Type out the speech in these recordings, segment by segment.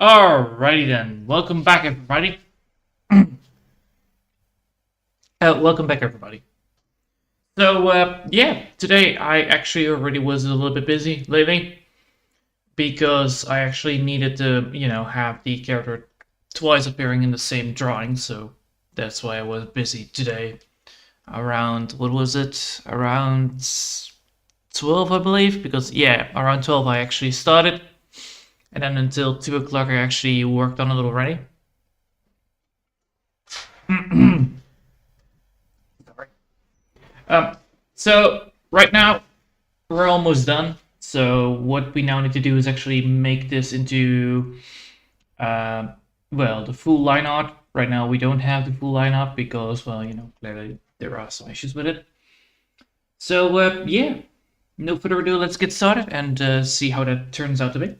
Alrighty then, welcome back everybody. Welcome back everybody. So yeah, today I actually already was a little bit busy lately because I actually needed to, have the character twice appearing in the same drawing, so that's why I was busy today. Around, what was it? Around 12, I believe, because yeah, around 12 I actually started, and then until 2 o'clock I actually worked on it already. Sorry. So right now we're almost done. So what we now need to do is actually make this into, uh, well, the full line art. Right now we don't have the full line art because, well, clearly there are some issues with it. So yeah, no further ado, let's get started and see how that turns out to be.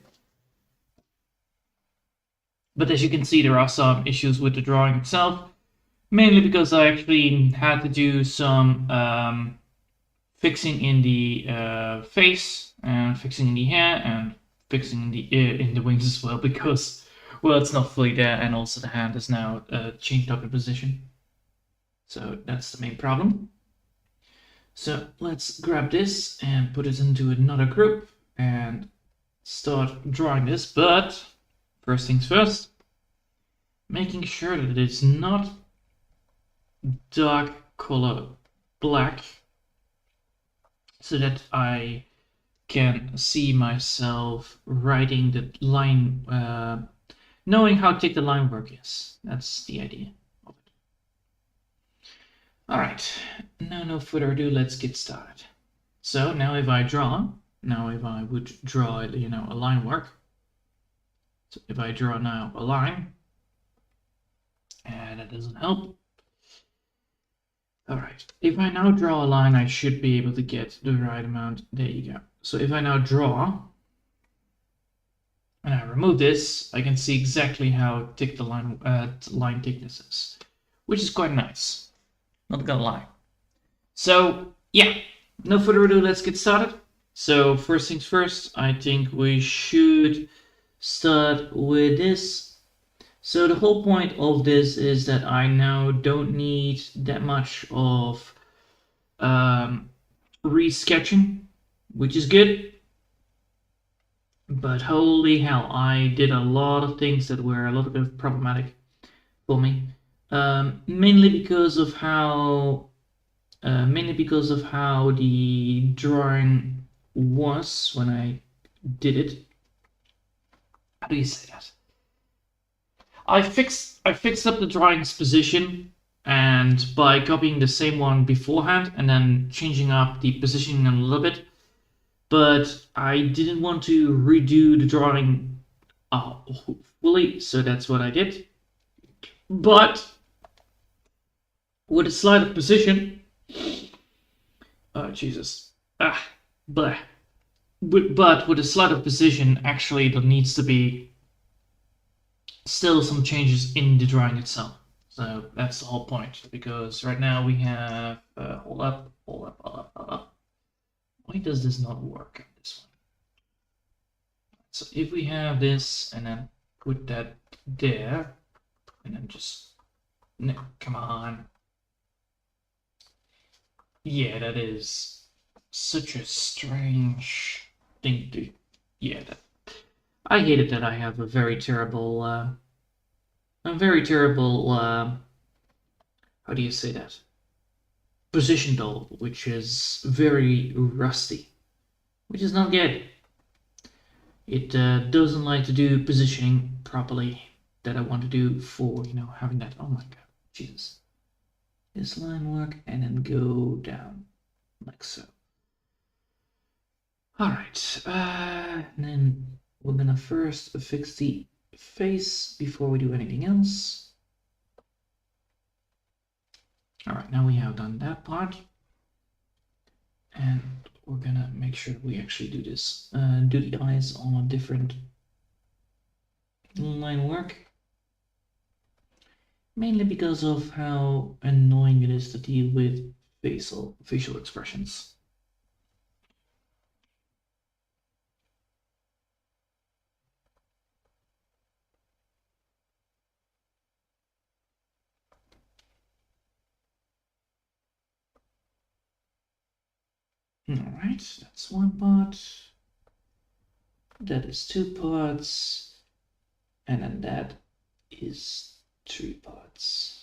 But as you can see, there are some issues with the drawing itself, mainly because I actually had to do some fixing in the face and fixing in the hair and fixing in the wings as well, because, well, it's not fully there, and also the hand is now changed up in position. So that's the main problem. So let's grab this and put it into another group and start drawing this. But first things first, making sure that it's not dark color black, so that I can see myself writing the line, knowing how thick the line work is. That's the idea of it. All right, now no further ado, let's get started. So now if I would draw, a line work. So if I draw now a line, and that doesn't help. All right, if I now draw a line, I should be able to get the right amount. There you go. So if I now draw, and I remove this, I can see exactly how thick the line thickness is, which is quite nice. Not gonna lie. So yeah, no further ado, let's get started. So first things first, I think we should start with this. So the whole point of this is that I now don't need that much of resketching, which is good. But holy hell, I did a lot of things that were a little bit problematic for me, mainly because of how the drawing was when I did it. How do you say that? I fixed up the drawing's position, and by copying the same one beforehand and then changing up the positioning a little bit. But I didn't want to redo the drawing fully, so that's what I did. But with a slight position, oh Jesus, blah. But with a slight of position, actually, there needs to be still some changes in the drawing itself. So that's the whole point, because right now we have hold up. Why does this not work on this one? So if we have this and then put that there, and then just, no, come on. Yeah, that is such a strange thing to, yeah, I hate it that I have a very terrible, how do you say that? Position doll, which is very rusty, which is not good. It doesn't like to do positioning properly that I want to do for, having that. Oh my god, Jesus. This line work and then go down like so. All right, and then we're gonna first fix the face before we do anything else. All right, now we have done that part, and we're gonna make sure we actually do this. Do the eyes on a different line work, mainly because of how annoying it is to deal with facial expressions. Alright, that's one part. That is 2 parts. And then that is 3 parts.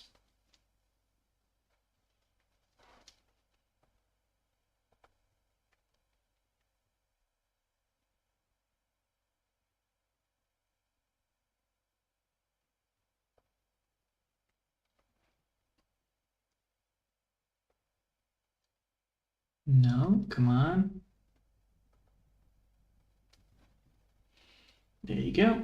No, come on. There you go.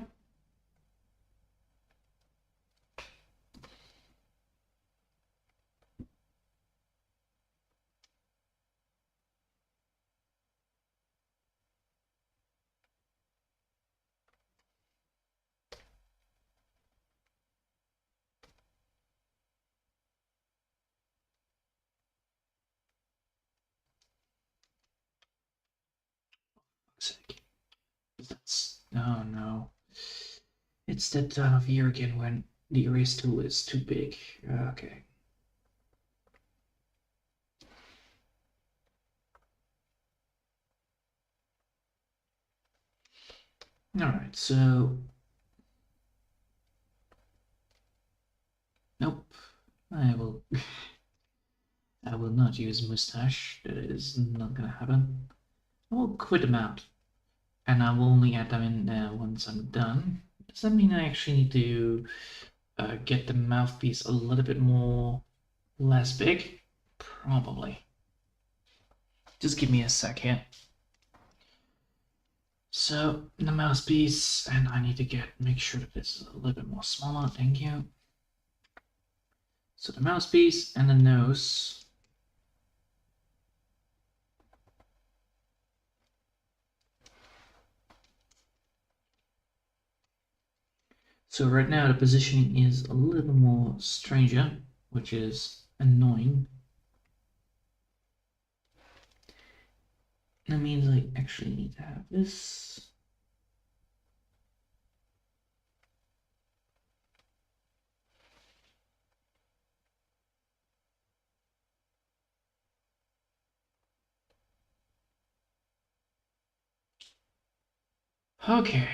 Sake. That's, oh no. It's that time of year again when the erase tool is too big. Okay. Alright, so... Nope. I will... I will not use mustache. That is not gonna happen. I will quit them out. And I will only add them in once I'm done. Does that mean I actually need to get the mouthpiece a little bit more... less big? Probably. Just give me a sec here. So the mouthpiece, and I need to make sure that this is a little bit more smaller. Thank you. So the mouthpiece and the nose. So right now the positioning is a little more stranger, which is annoying. That means I actually need to have this. Okay.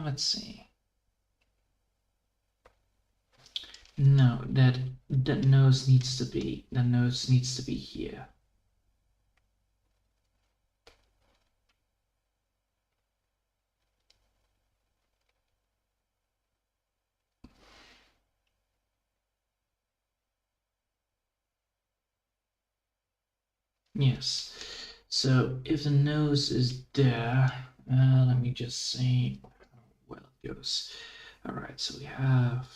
Let's see. No, that nose needs to be here. Yes. So if the nose is there, let me just see how well it goes. All right, so we have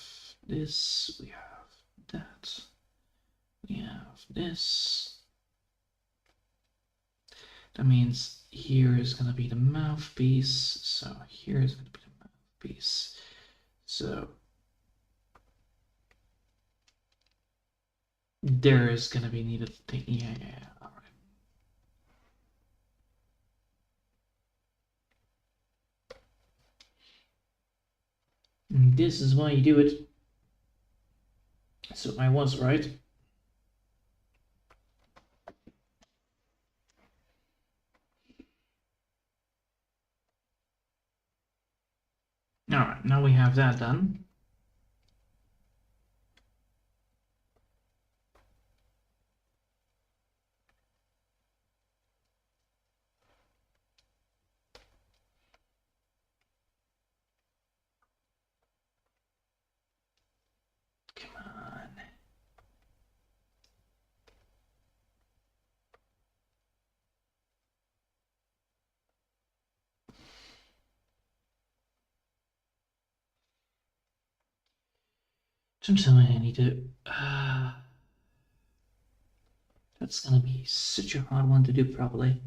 this, we have that, we have this. That means here is going to be the mouthpiece. So here is going to be the mouthpiece. So there is going to be needed thing. Yeah. All right. And this is why you do it. So I was right. All right, now we have that done. Come on. Don't tell me I need to... that's gonna be such a hard one to do properly.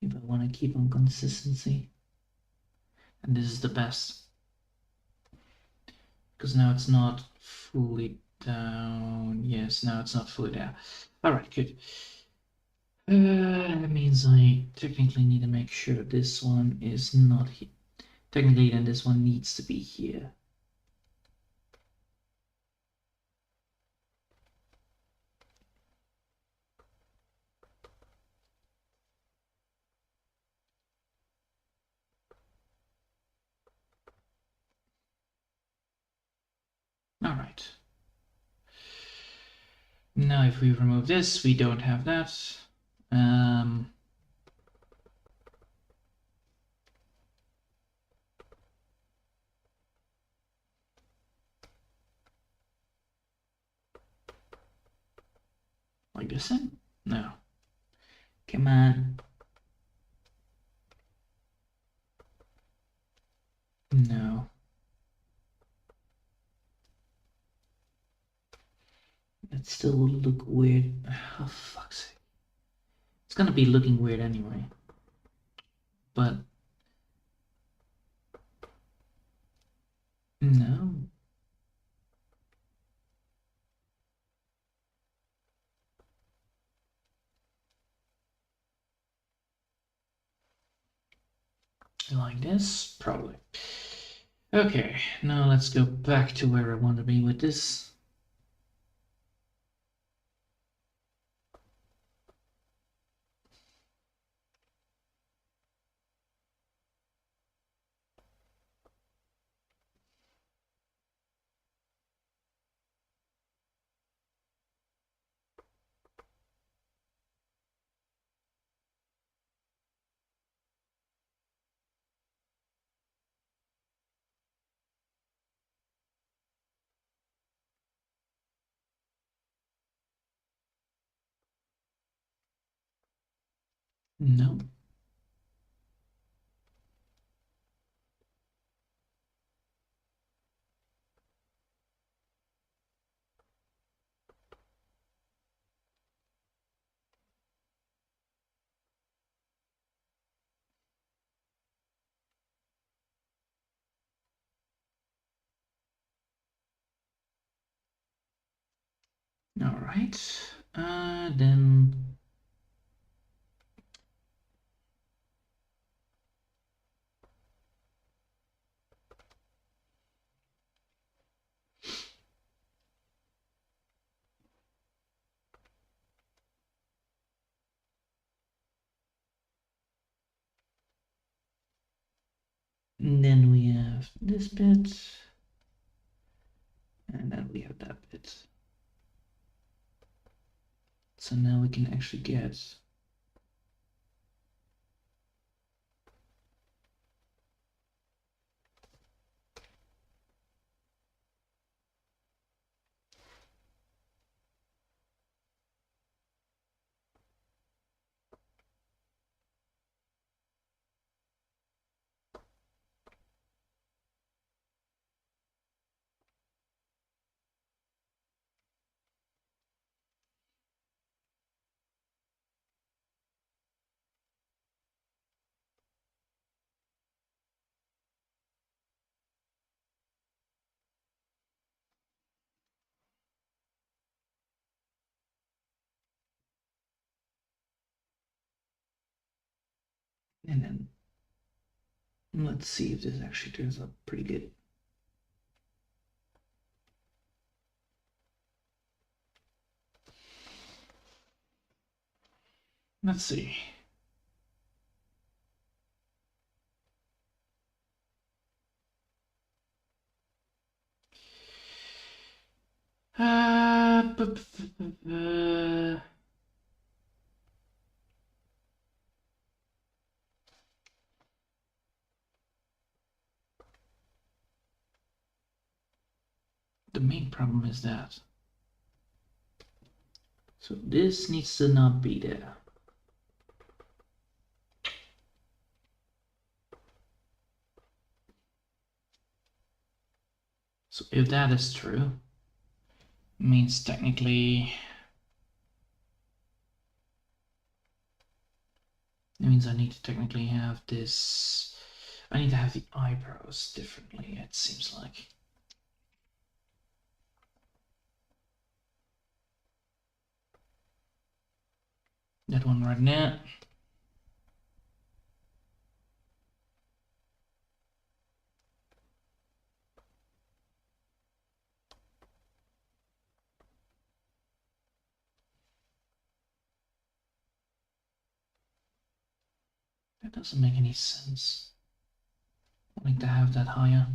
If I want to keep on consistency. And this is the best. Because now it's not fully down. Yes, now it's not fully down. All right, good. That means I technically need to make sure this one is not here. Technically, then this one needs to be here. All right. Now, if we remove this, we don't have that. Like this then? No. Come on. No. That still will look weird. Oh, fuck's sake. It's gonna be looking weird anyway. But no. Like this? Probably. Okay, now let's go back to where I want to be with this. No. All right. Then we have this bit. And then we have that bit. So now we can actually get and then let's see if this actually turns out pretty good. Let's see. Uh, the main problem is that. So this needs to not be there. So if that is true, it means technically it means I need to technically have this. I need to have the eyebrows differently, it seems like. That one right now. That doesn't make any sense. Wanting to have that higher.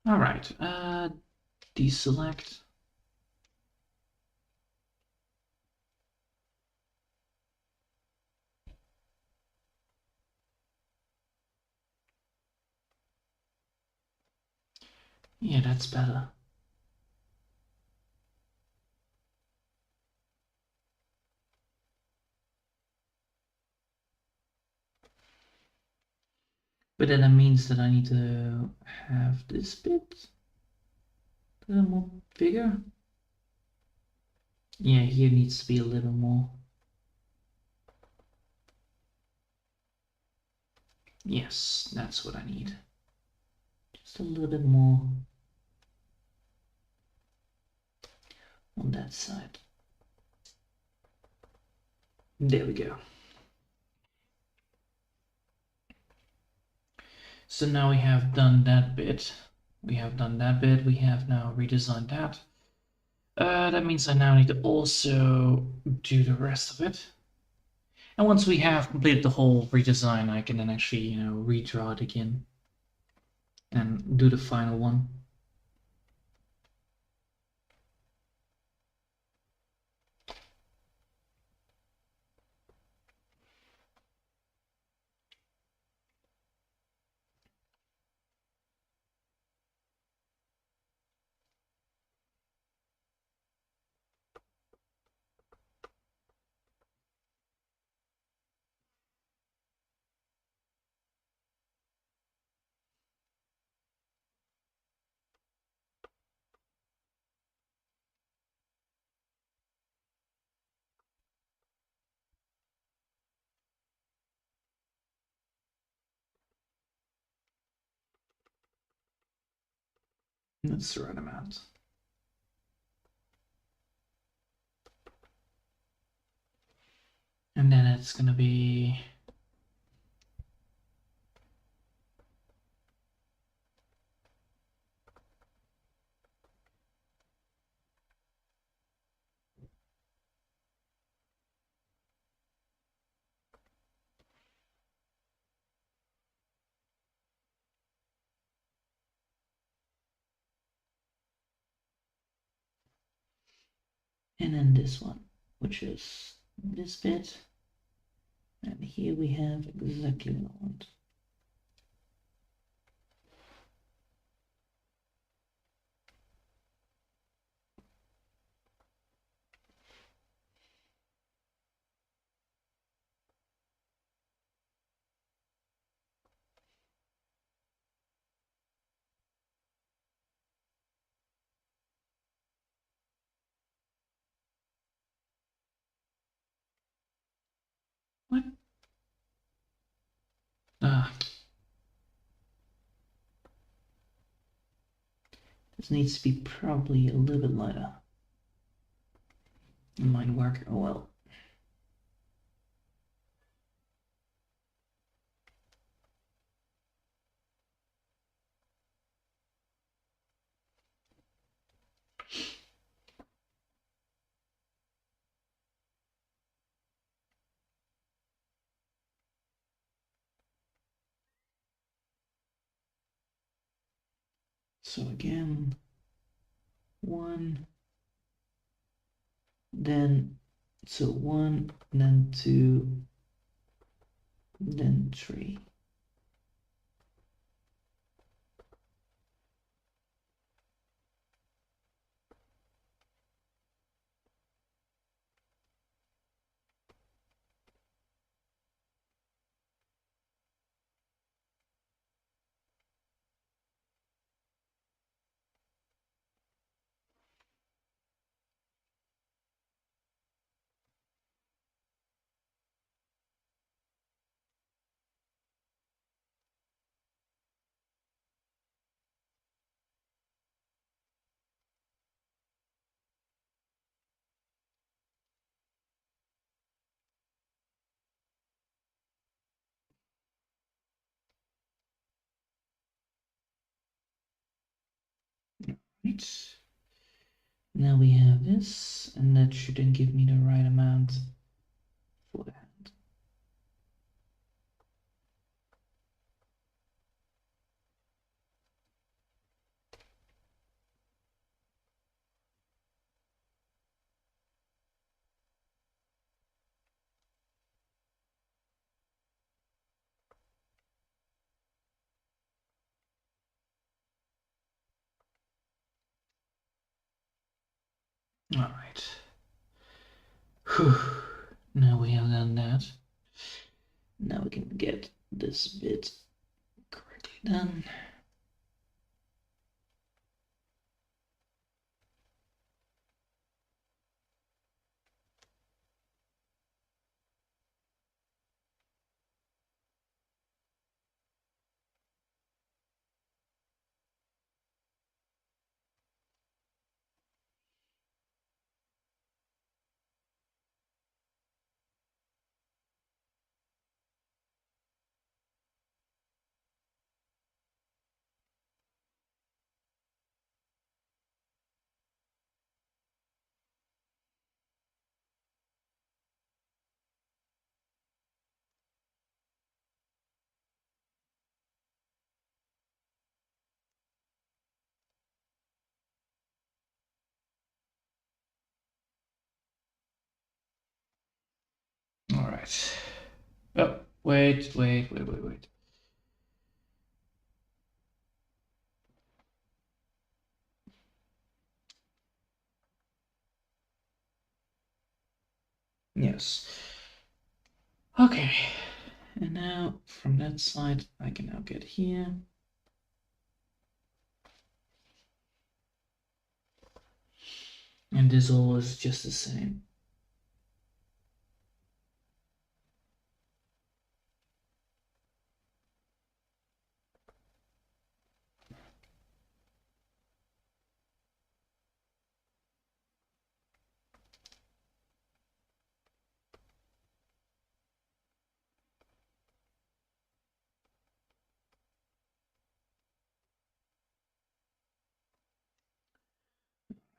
All right, deselect. Yeah, that's better. But then that means that I need to have this bit a little more bigger. Yeah, here needs to be a little more. Yes, that's what I need. Just a little bit more on that side. There we go. So now we have done that bit. We have now redesigned that. That means I now need to also do the rest of it. And once we have completed the whole redesign, I can then actually, redraw it again and do the final one. That's the right amount. And then it's gonna be and then this one, which is this bit. And here we have exactly what I want. What? Ah, this needs to be probably a little bit lighter. It might work. Oh well. So again, 1, then 1, then 2, then 3. Right. Now we have this, and that should then give me the right amount for the hand. All right. Whew. Now we have done that. Now we can get this bit correctly done. All right. Oh, wait. Yes. Okay. And now from that side, I can now get here. And this all is just the same.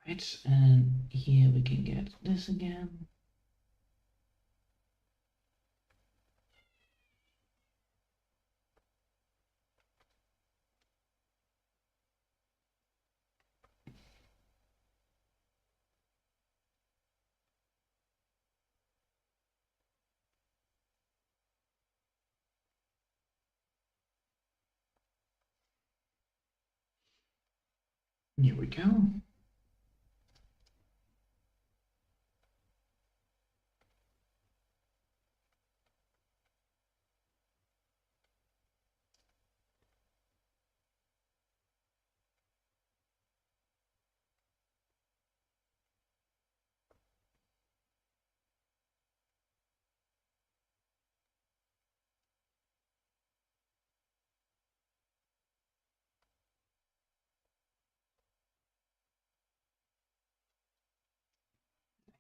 Right, and here we can get this again. Here we go.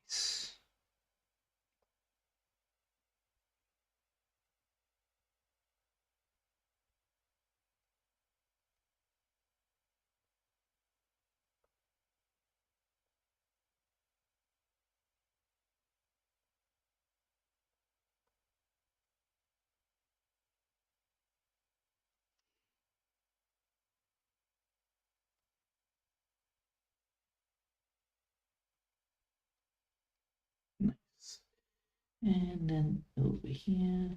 Nice. Nice. And then over here.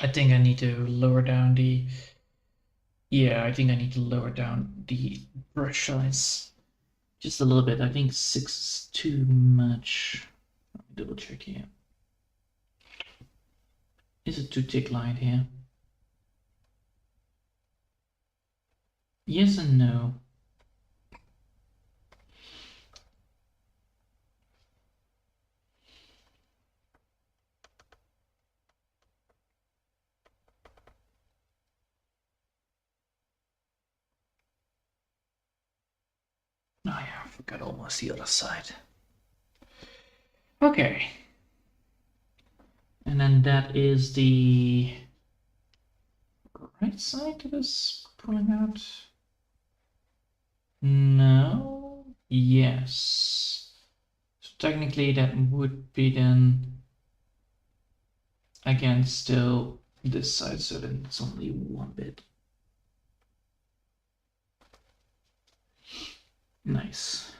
I think I need to lower down the, yeah, I think I need to lower down the brush size just a little bit. I think 6 is too much. Let me double check here. Is it too thick line here? Yes and no. got almost the other side. Okay. And then that is the right side that is pulling out. No. Yes. So technically that would be then again still this side, so then it's only one bit. Nice.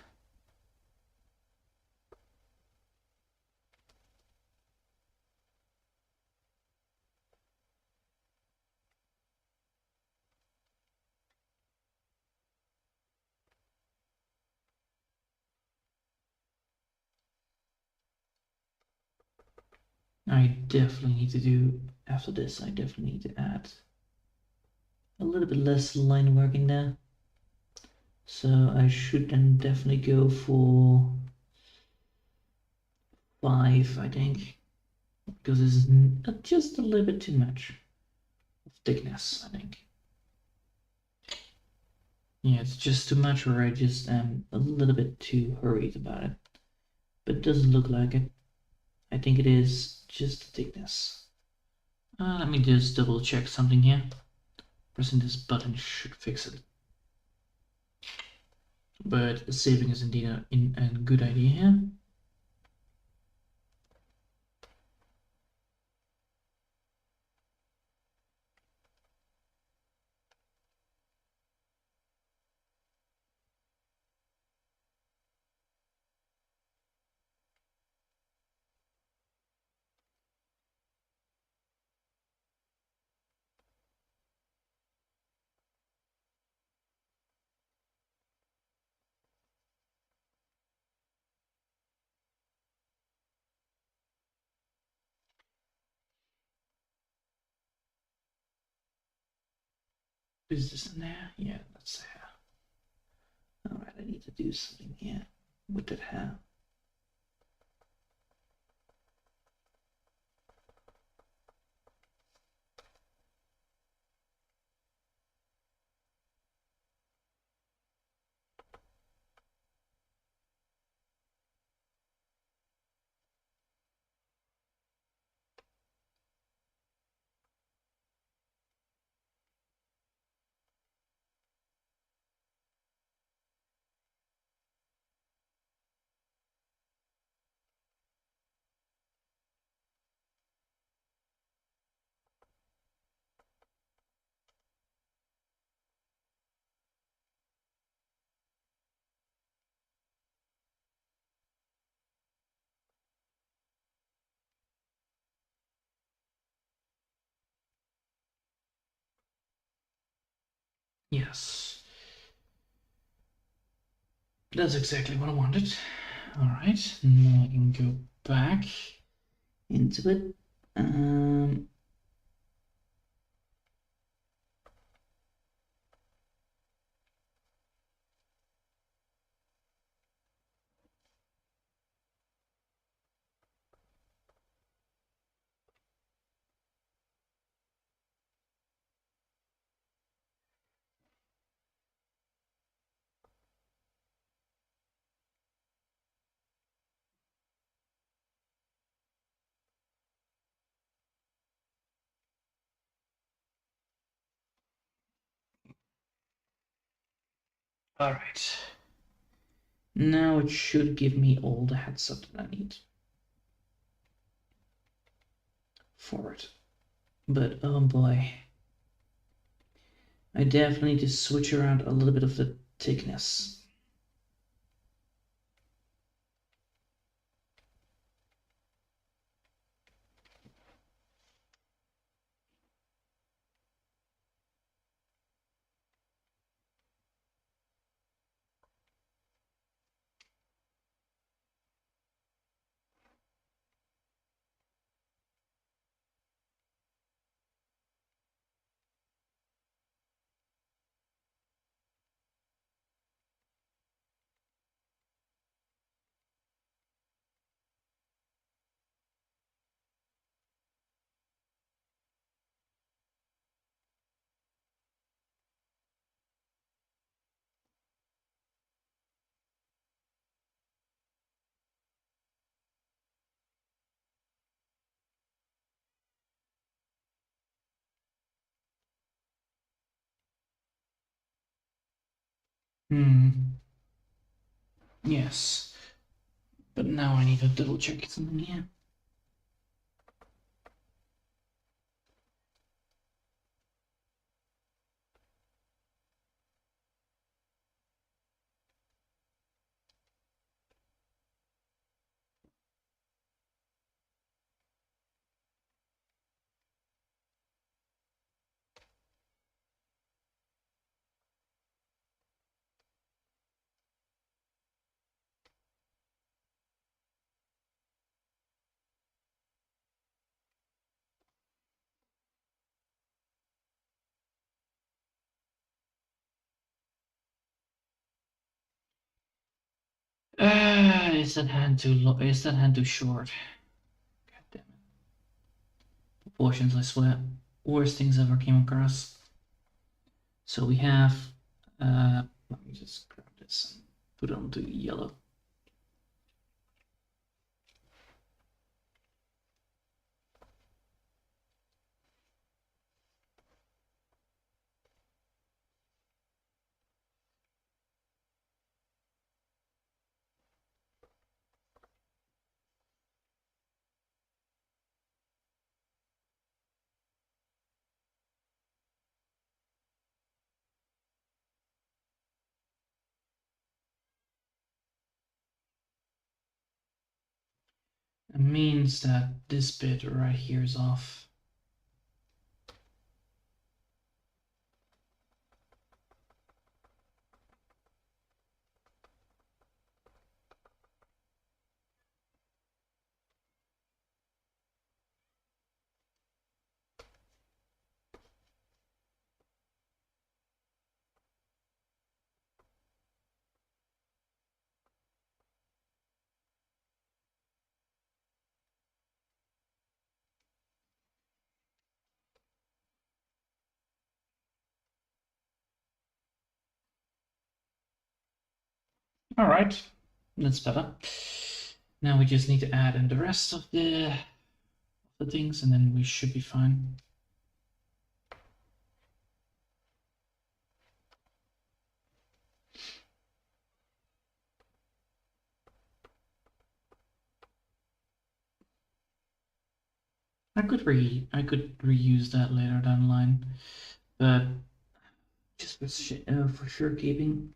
I definitely need to do, after this, I definitely need to add a little bit less line work in there. So I should then definitely go for 5, I think, because this is just a little bit too much of thickness, I think. Yeah, it's just too much, or I just am a little bit too hurried about it. But it doesn't look like it. I think it is just the thickness. Let me just double check something here. Pressing this button should fix it. But saving is indeed a good idea here. Is this in there? Yeah, that's there. Alright, I need to do something here with that hair. Yes. That's exactly what I wanted. Alright, now I can go back into it. Alright. Now it should give me all the heads up that I need for it. But oh boy. I definitely need to switch around a little bit of the thickness. Yes. But now I need to double check something here. Is that hand too long? Is that hand too short? God damn it. Proportions, I swear. Worst things ever came across. So we have, let me just grab this and put it onto yellow. It means that this bit right here is off. All right, that's better. Now we just need to add in the rest of the things, and then we should be fine. I could reuse that later down the line, but just for sure keeping.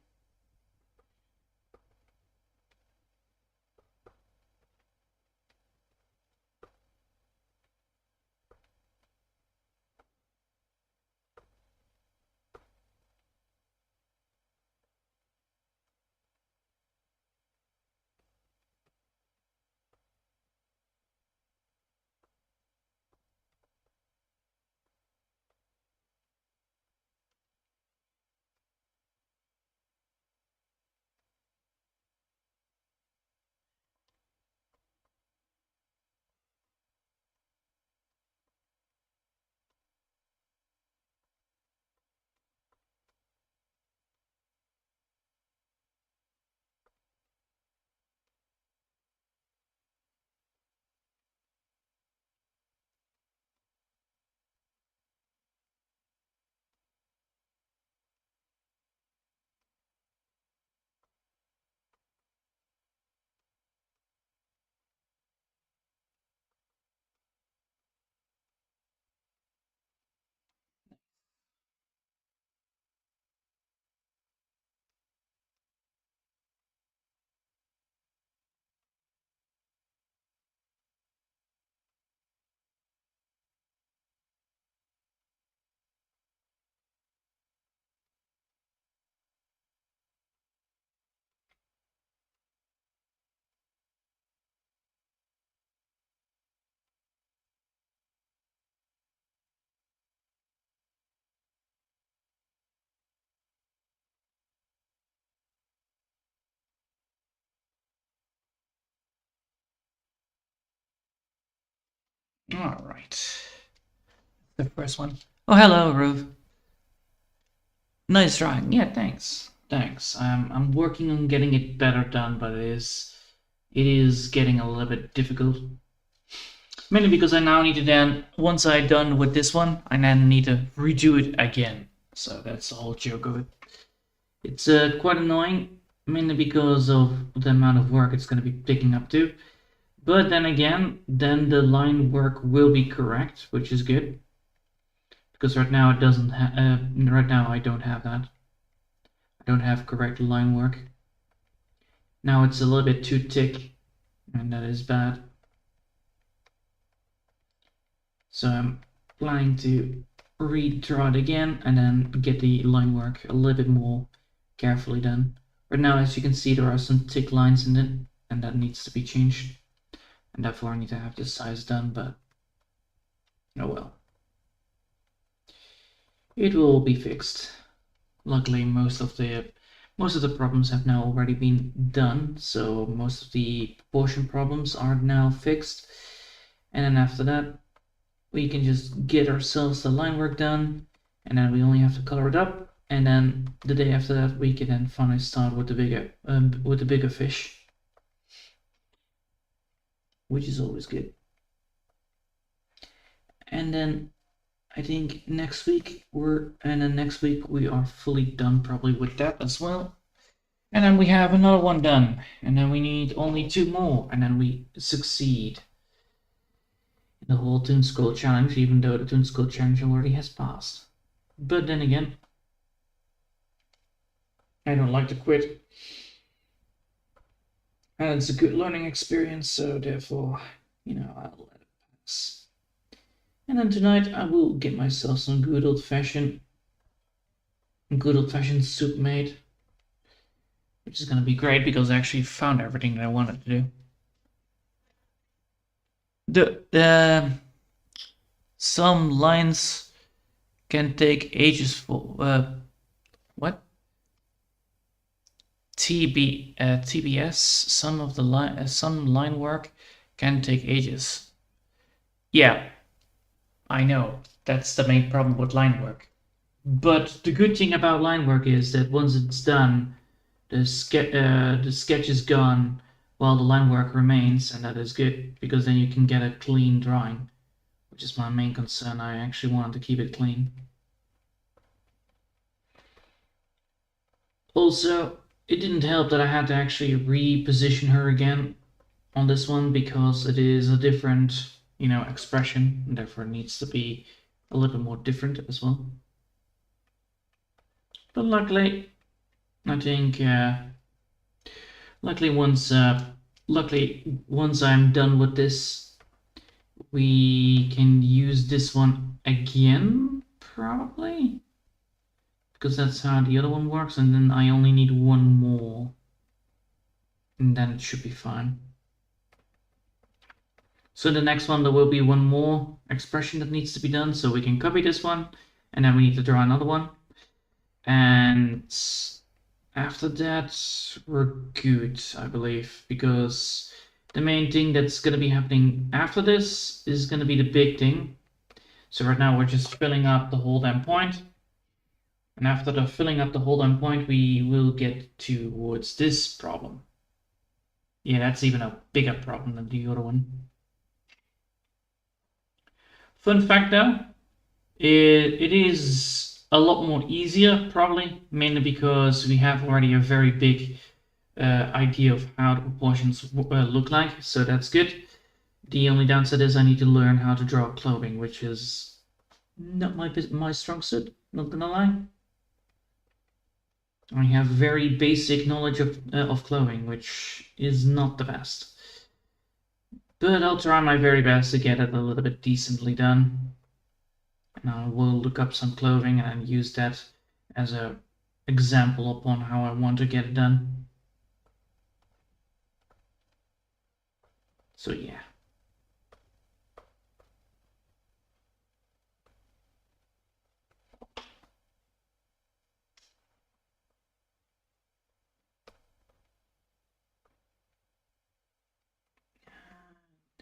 All right. The first one. Oh, hello, Ruth. Nice drawing. Yeah, thanks. Thanks. I'm working on getting it better done, but it is getting a little bit difficult. Mainly because I now need to then, once I'm done with this one, I then need to redo it again. So that's the whole joke of it. It's quite annoying, mainly because of the amount of work it's going to be picking up too. But then again, then the line work will be correct, which is good. Because right now it doesn't right now I don't have that. I don't have correct line work. Now it's a little bit too thick, and that is bad. So I'm planning to redraw it again and then get the line work a little bit more carefully done. Right now, as you can see, there are some thick lines in it, and that needs to be changed. And therefore I need to have this size done, but oh well. It will be fixed. Luckily, most of the problems have now already been done, so most of the proportion problems are now fixed. And then after that, we can just get ourselves the line work done, and then we only have to color it up. And then the day after that, we can then finally start with the bigger fish, which is always good. And then I think next week we are fully done probably with that as well. And then we have another one done, and then we need only 2 more, and then we succeed in the whole ToonScroll Challenge, even though the ToonScroll Challenge already has passed. But then again, I don't like to quit. And it's a good learning experience, so therefore, I'll let it pass. And then tonight I will get myself some good old-fashioned soup made, which is going to be great because I actually found everything that I wanted to do. Some lines can take ages for what? TBS. Some line work can take ages. Yeah, I know that's the main problem with line work. But the good thing about line work is that once it's done, the sketch is gone while the line work remains, and that is good because then you can get a clean drawing, which is my main concern. I actually wanted to keep it clean. Also, it didn't help that I had to actually reposition her again on this one because it is a different, expression, and therefore it needs to be a little bit more different as well. But luckily, I think, luckily once I'm done with this, we can use this one again, probably, because that's how the other one works, and then I only need one more, and then it should be fine. So the next one, there will be one more expression that needs to be done, so we can copy this one, and then we need to draw another one. And after that, we're good, I believe, because the main thing that's going to be happening after this is going to be the big thing. So right now we're just filling up the whole damn point. And after the filling up the whole damn point, we will get towards this problem. Yeah, that's even a bigger problem than the other one. Fun fact though, it is a lot more easier, probably, mainly because we have already a very big idea of how the proportions look like, so that's good. The only downside is I need to learn how to draw clothing, which is not my strong suit, not gonna lie. I have very basic knowledge of clothing, which is not the best. But I'll try my very best to get it a little bit decently done. And I will look up some clothing and use that as an example upon how I want to get it done. So yeah.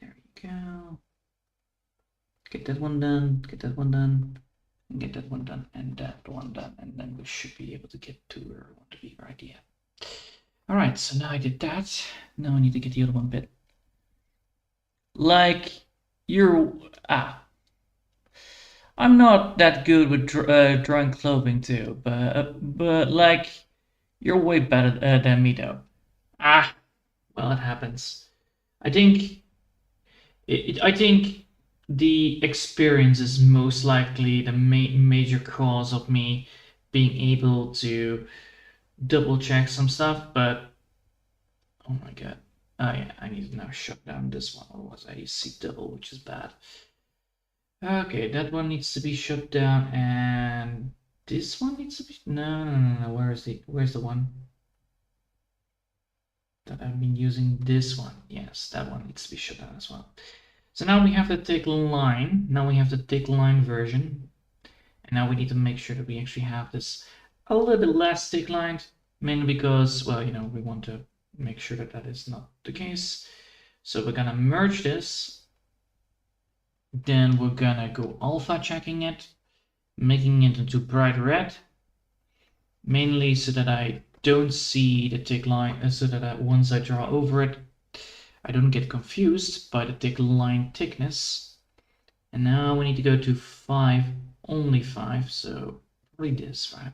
There you go. Get that one done, get that one done, and get that one done, and that one done, and then we should be able to get to where I want to be right here. Alright, so now I did that. Now I need to get the other one bit. Like, I'm not that good with drawing clothing too, but like, You're way better than me, though. Ah, well, it happens. I think I think the experience is most likely the major cause of me being able to double check some stuff, but oh my god. Oh yeah, I need to now shut down this one, otherwise I see double, which is bad. Okay, that one needs to be shut down, and this one needs to be no. Where's the one that I've been using? This one. Yes, that one needs to be shut down as well. So now we have the tick line. Now we have the tick line version. And now we need to make sure that we actually have this a little bit less tick lined, mainly because, well, you know, we want to make sure that that is not the case. So we're gonna merge this. Then we're gonna go alpha checking it, making it into bright red, mainly so that I don't see the tick line, so that once I draw over it, I don't get confused by the tick line thickness. And now we need to go to 5, only 5, so probably this, right?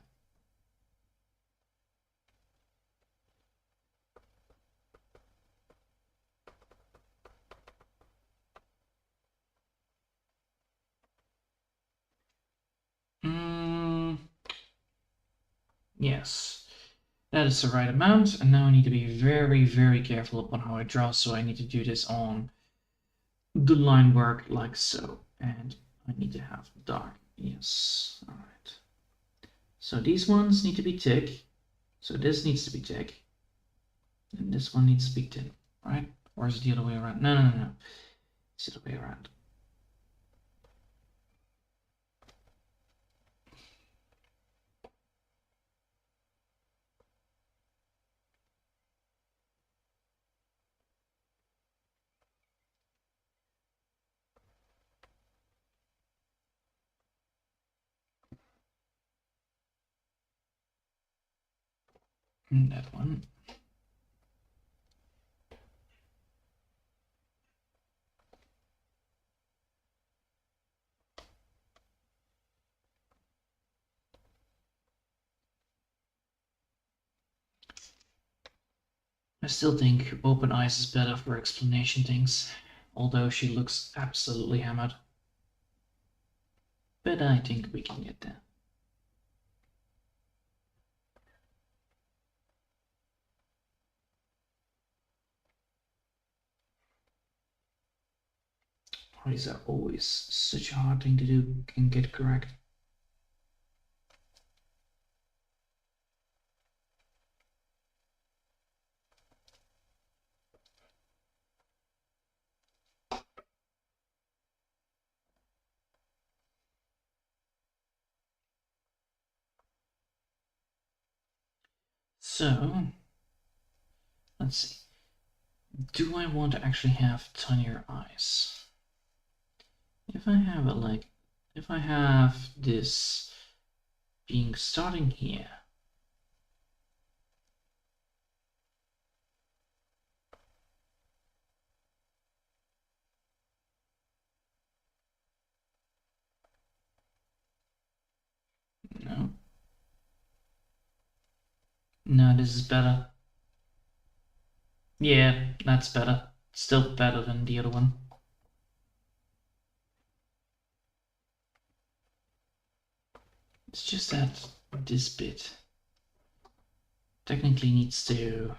Yes, that is the right amount. And now I need to be very, very careful upon how I draw. So I need to do this on the line work like so. And I need to have dark. Yes, all right. So these ones need to be thick. So this needs to be thick. And this one needs to be thin, right? Or is it the other way around? No. It's the other way around. And that one. I still think Open Eyes is better for explanation things, although she looks absolutely hammered. But I think we can get there. Eyes are always such a hard thing to do and get correct. So, let's see. Do I want to actually have tinier eyes? If I have it like, if I have this being starting here, no. No, this is better. Yeah, that's better. Still better than the other one. It's just that this bit technically needs to...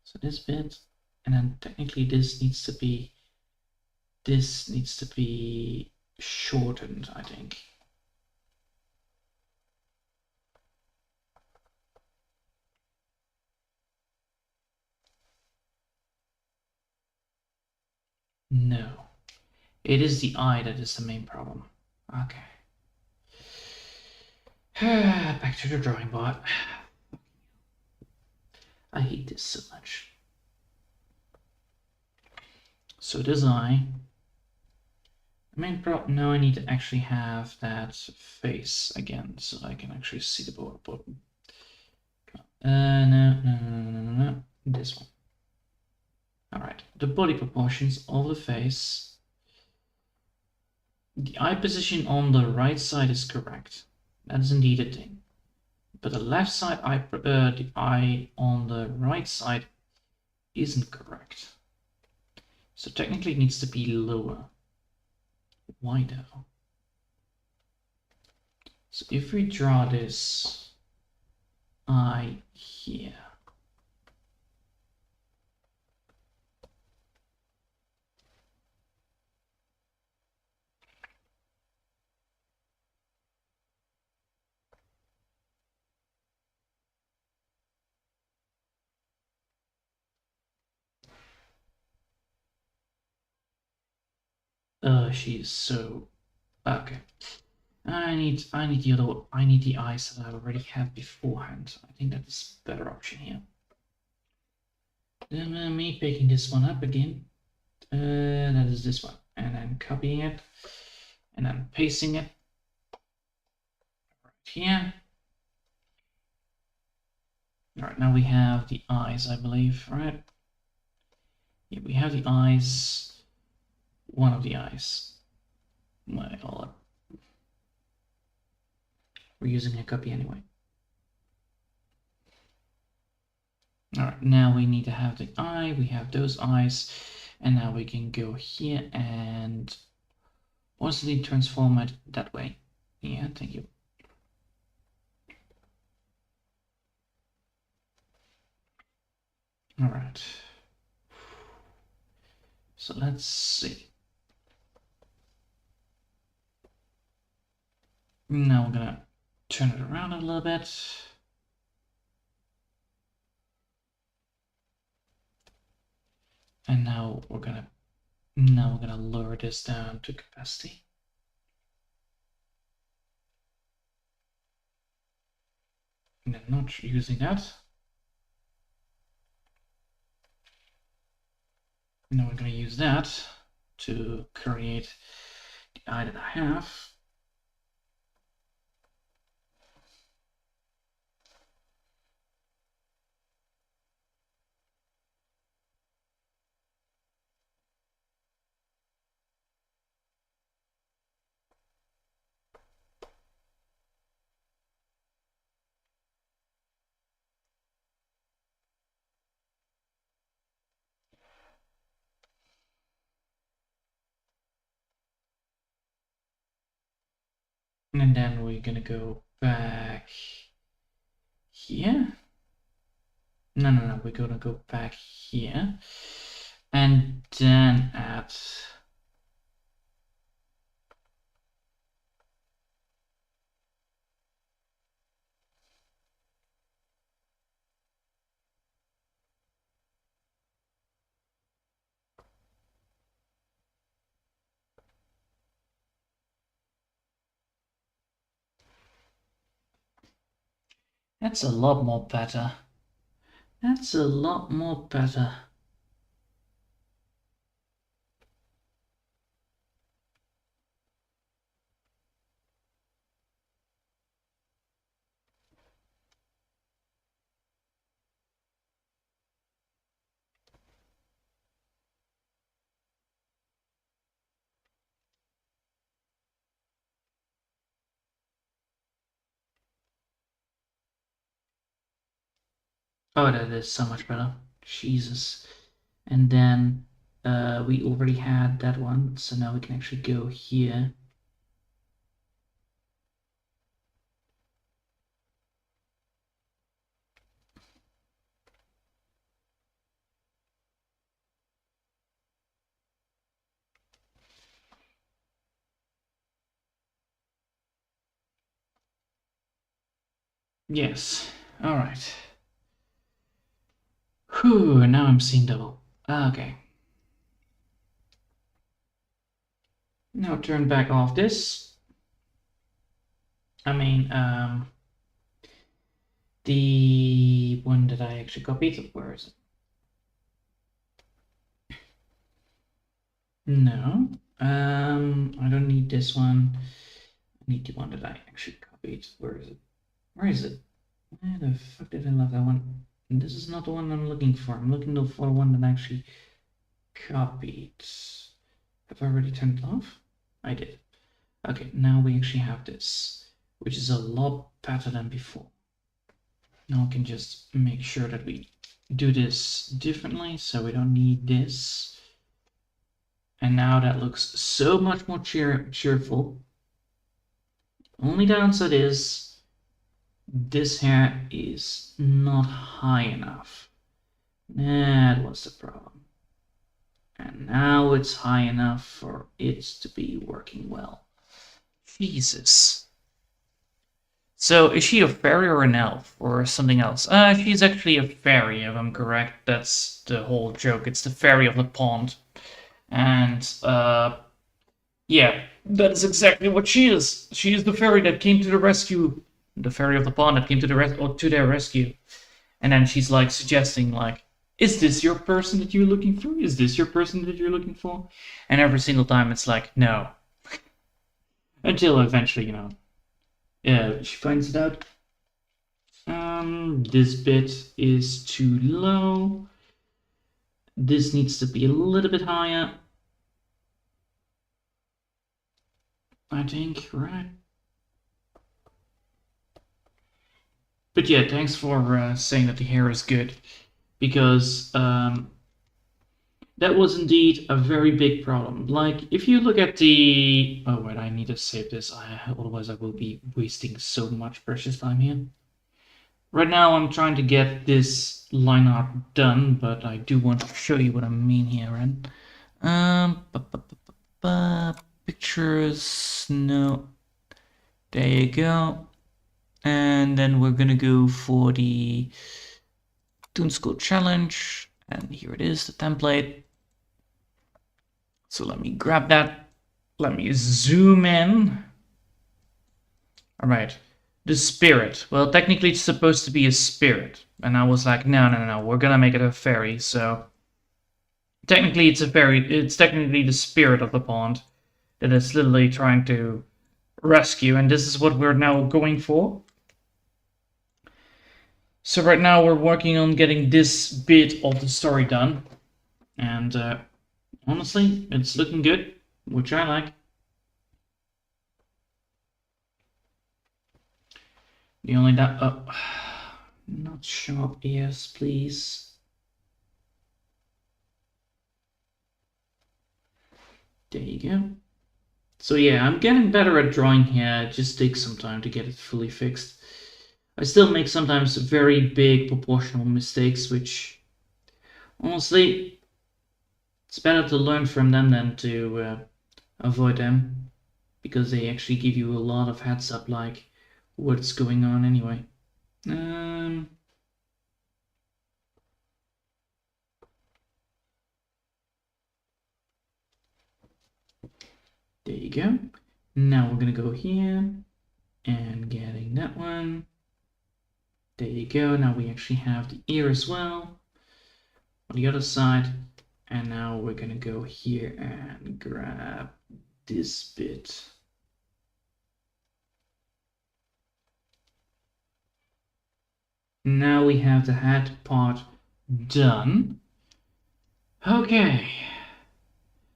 So this bit, and then technically this needs to be shortened, I think. No. It is the eye that is the main problem. Okay. Back to the drawing board. I hate this so much. So this eye. The main problem, now I need to actually have that face again, so I can actually see the bottom. No. This one. Alright, the body proportions of the face. The eye position on the right side is correct. That is indeed a thing. But the left side, the eye on the right side isn't correct. So technically it needs to be lower. Why though? So if we draw this eye here, she's so okay. I need the eyes that I already had beforehand. I think that's a better option here. Then me picking this one up again. That is this one, and then copying it, and then pasting it right here. All right, now we have the eyes, I believe, right? Yeah, we have the eyes. One of the eyes. Well, we're using a copy anyway. All right, now we need to have the eye. We have those eyes, and now we can go here and possibly transform it that way. Yeah, thank you. All right. So let's see. Now we're gonna turn it around a little bit. And now we're gonna lower this down to capacity. And then not using that. Now we're going to use that to create the eye that I have. And then we're going to go back here. No, we're going to go back here. And then add that's a lot more better. That's a lot more better. Oh, that is so much better. Jesus. And then we already had that one, so now we can actually go here. Yes. All right. Whew, now I'm seeing double. Okay. Now turn back off this. I mean, the one that I actually copied, where is it? No, I don't need this one. I need the one that I actually copied. Where is it? Where is it? Where the fuck did I love that one? This is not the one I'm looking for. I'm looking for the one that I actually copied. Have I already turned it off? I did. Okay, now we actually have this, which is a lot better than before. Now we can just make sure that we do this differently, so we don't need this. And now that looks so much more cheerful. Only downside is this hair is not high enough. That was the problem. And now it's high enough for it to be working well. Jesus. So is she a fairy or an elf or something else? She's actually a fairy, if I'm correct. That's the whole joke. It's the fairy of the pond. And yeah, that's exactly what she is. She is the fairy that came to the rescue. The fairy of the pond that came to their rescue. And then she's like suggesting like, is this your person that you're looking for? Is this your person that you're looking for? And every single time it's like, no. Until eventually, you know, she finds it out. This bit is too low. This needs to be a little bit higher. I think, right? But yeah, thanks for saying that the hair is good. Because that was indeed a very big problem. Like, if you look at the... Oh, wait, I need to save this. Otherwise I will be wasting so much precious time here. Right now I'm trying to get this line art done, but I do want to show you what I mean here, right? Pictures, no. There you go. And then we're gonna go for the ToonScroll Challenge. And here it is, the template. So let me grab that. Let me zoom in. All right. The spirit. Well, technically it's supposed to be a spirit. And I was like, no, we're gonna make it a fairy. So technically it's a fairy. It's technically the spirit of the pond that is literally trying to rescue. And this is what we're now going for. So right now we're working on getting this bit of the story done. And honestly, it's looking good, which I like. The only not sharp ears, please. There you go. So yeah, I'm getting better at drawing here. It just takes some time to get it fully fixed. I still make sometimes very big proportional mistakes, which honestly, it's better to learn from them than to avoid them, because they actually give you a lot of heads up, like what's going on anyway. There you go. Now we're gonna go here and getting that one. There you go. Now we actually have the ear as well on the other side. And now we're gonna go here and grab this bit. Now we have the head part done. Okay.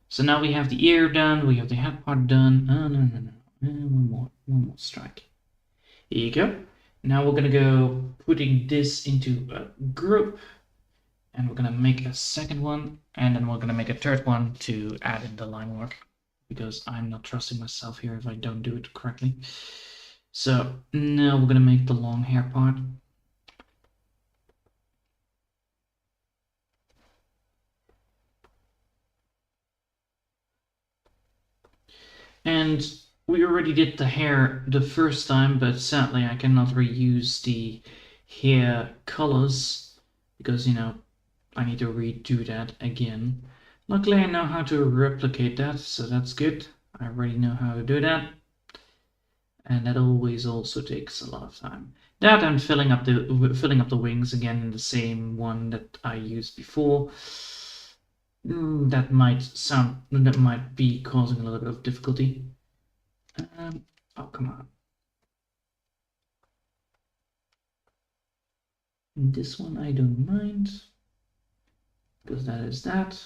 So now we have the ear done, we have the head part done. Oh, no. One more strike. Here you go. Now we're gonna go putting this into a group, and we're gonna make a second one, and then we're gonna make a third one to add in the line work, because I'm not trusting myself here if I don't do it correctly. So now we're gonna make the long hair part. And we already did the hair the first time, but sadly I cannot reuse the hair colors because, you know, I need to redo that again. Luckily I know how to replicate that, so that's good. I already know how to do that. And that always also takes a lot of time. That and filling up the wings again in the same one that I used before. That might be causing a little bit of difficulty. Oh, come on. This one I don't mind, because that is that.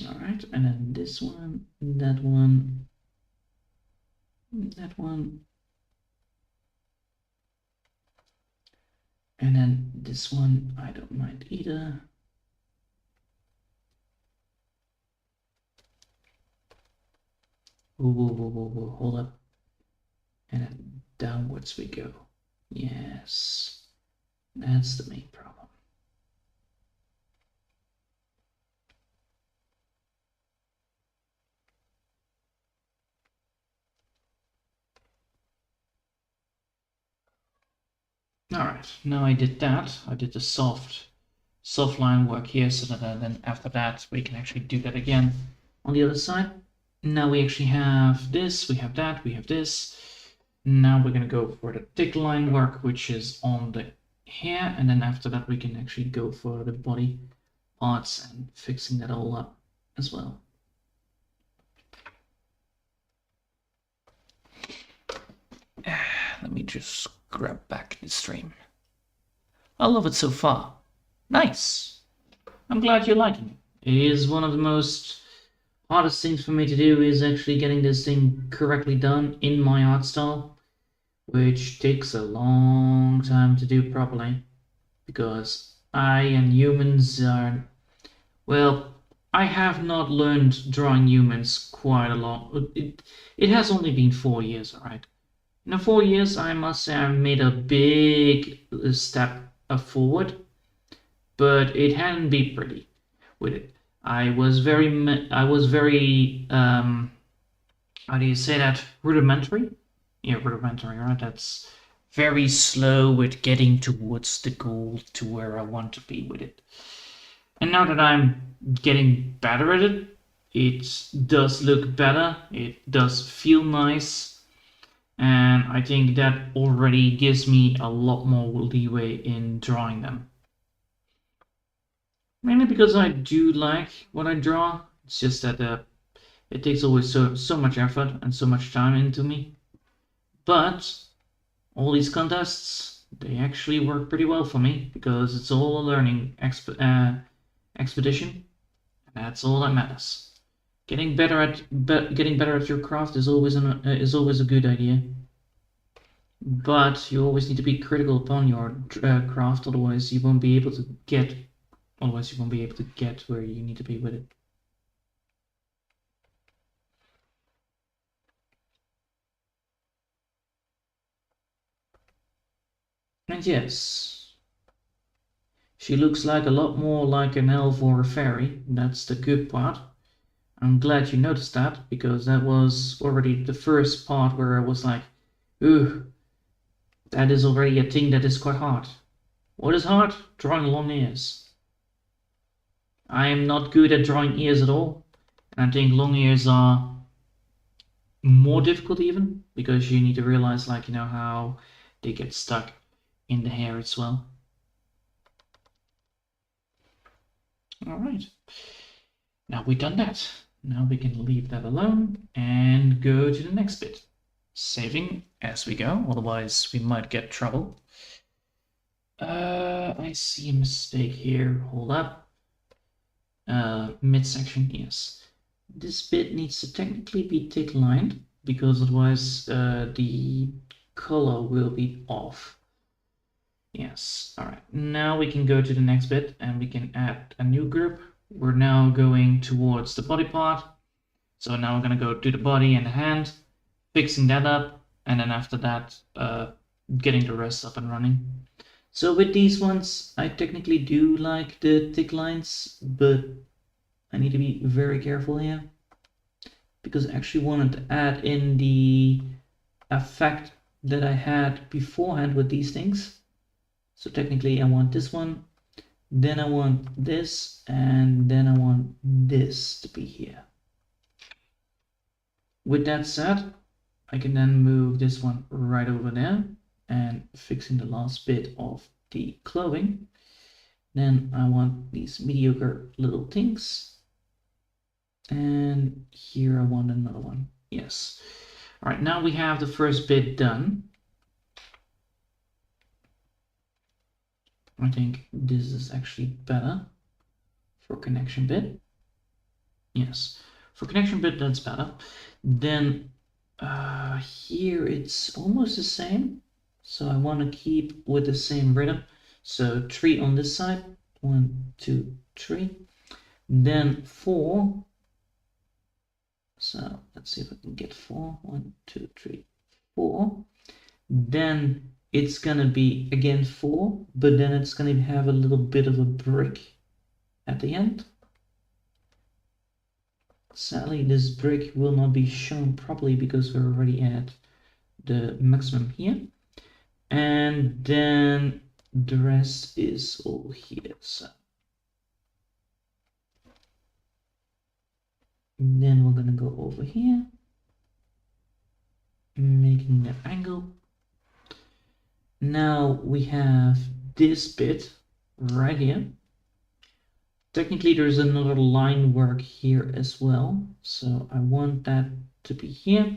All right, and then this one, that one, that one, and then this one, I don't mind either. Whoa, whoa, whoa, whoa, whoa, hold up. And then downwards we go. Yes, that's the main problem. All right, now I did that. I did the soft line work here, so that then after that we can actually do that again on the other side. Now we actually have this, we have that, we have this. Now we're gonna go for the thick line work, which is on the hair, and then after that we can actually go for the body parts and fixing that all up as well. Let me just grab back the stream. I love it so far. Nice. I'm glad you're liking it. It is one of the most hardest things for me to do is actually getting this thing correctly done in my art style, which takes a long time to do properly, because I and humans are, well, I have not learned drawing humans quite a lot. It has only been 4 years, alright? In 4 years, I must say I've made a big step forward, but it hadn't been pretty with it. I was very, how do you say that? Rudimentary? Yeah, rudimentary, right? That's very slow with getting towards the goal to where I want to be with it. And now that I'm getting better at it, it does look better, it does feel nice, and I think that already gives me a lot more leeway in drawing them. Mainly because I do like what I draw. It's just that it takes always so much effort and so much time into me. But all these contests, they actually work pretty well for me, because it's all a learning expedition, and that's all that matters. Getting better at your craft is always a good idea. But you always need to be critical upon your craft, otherwise you won't be able to get where you need to be with it. And yes, she looks like a lot more like an elf or a fairy. That's the good part. I'm glad you noticed that, because that was already the first part where I was like, ooh, that is already a thing that is quite hard. What is hard? Drawing long ears. I am not good at drawing ears at all, and I think long ears are more difficult even, because you need to realize, like, you know, how they get stuck in the hair as well. All right, now we've done that. Now we can leave that alone and go to the next bit. Saving as we go, otherwise we might get trouble. I see a mistake here. Hold up. Midsection, yes. This bit needs to technically be thick lined, because otherwise the color will be off. Yes, all right. Now we can go to the next bit and we can add a new group. We're now going towards the body part. So now we're gonna go to the body and the hand, fixing that up, and then after that, getting the rest up and running. So with these ones, I technically do like the thick lines, but I need to be very careful here, because I actually wanted to add in the effect that I had beforehand with these things. So technically I want this one, then I want this, and then I want this to be here. With that said, I can then move this one right over there and fixing the last bit of the clothing. Then I want these mediocre little things. And here I want another one. Yes. All right, now we have the first bit done. I think this is actually better for connection bit. Yes. For connection bit, that's better. Then here it's almost the same. So I want to keep with the same rhythm. So 3 on this side. 1, 2, 3. Then 4. So let's see if I can get 4. 1, 2, 3, 4. Then it's gonna be again 4, but then it's gonna have a little bit of a break at the end. Sadly, this break will not be shown properly because we're already at the maximum here. And then the rest is all here. So then we're gonna go over here, making that angle. Now we have this bit right here. Technically, there's another line work here as well. So I want that to be here.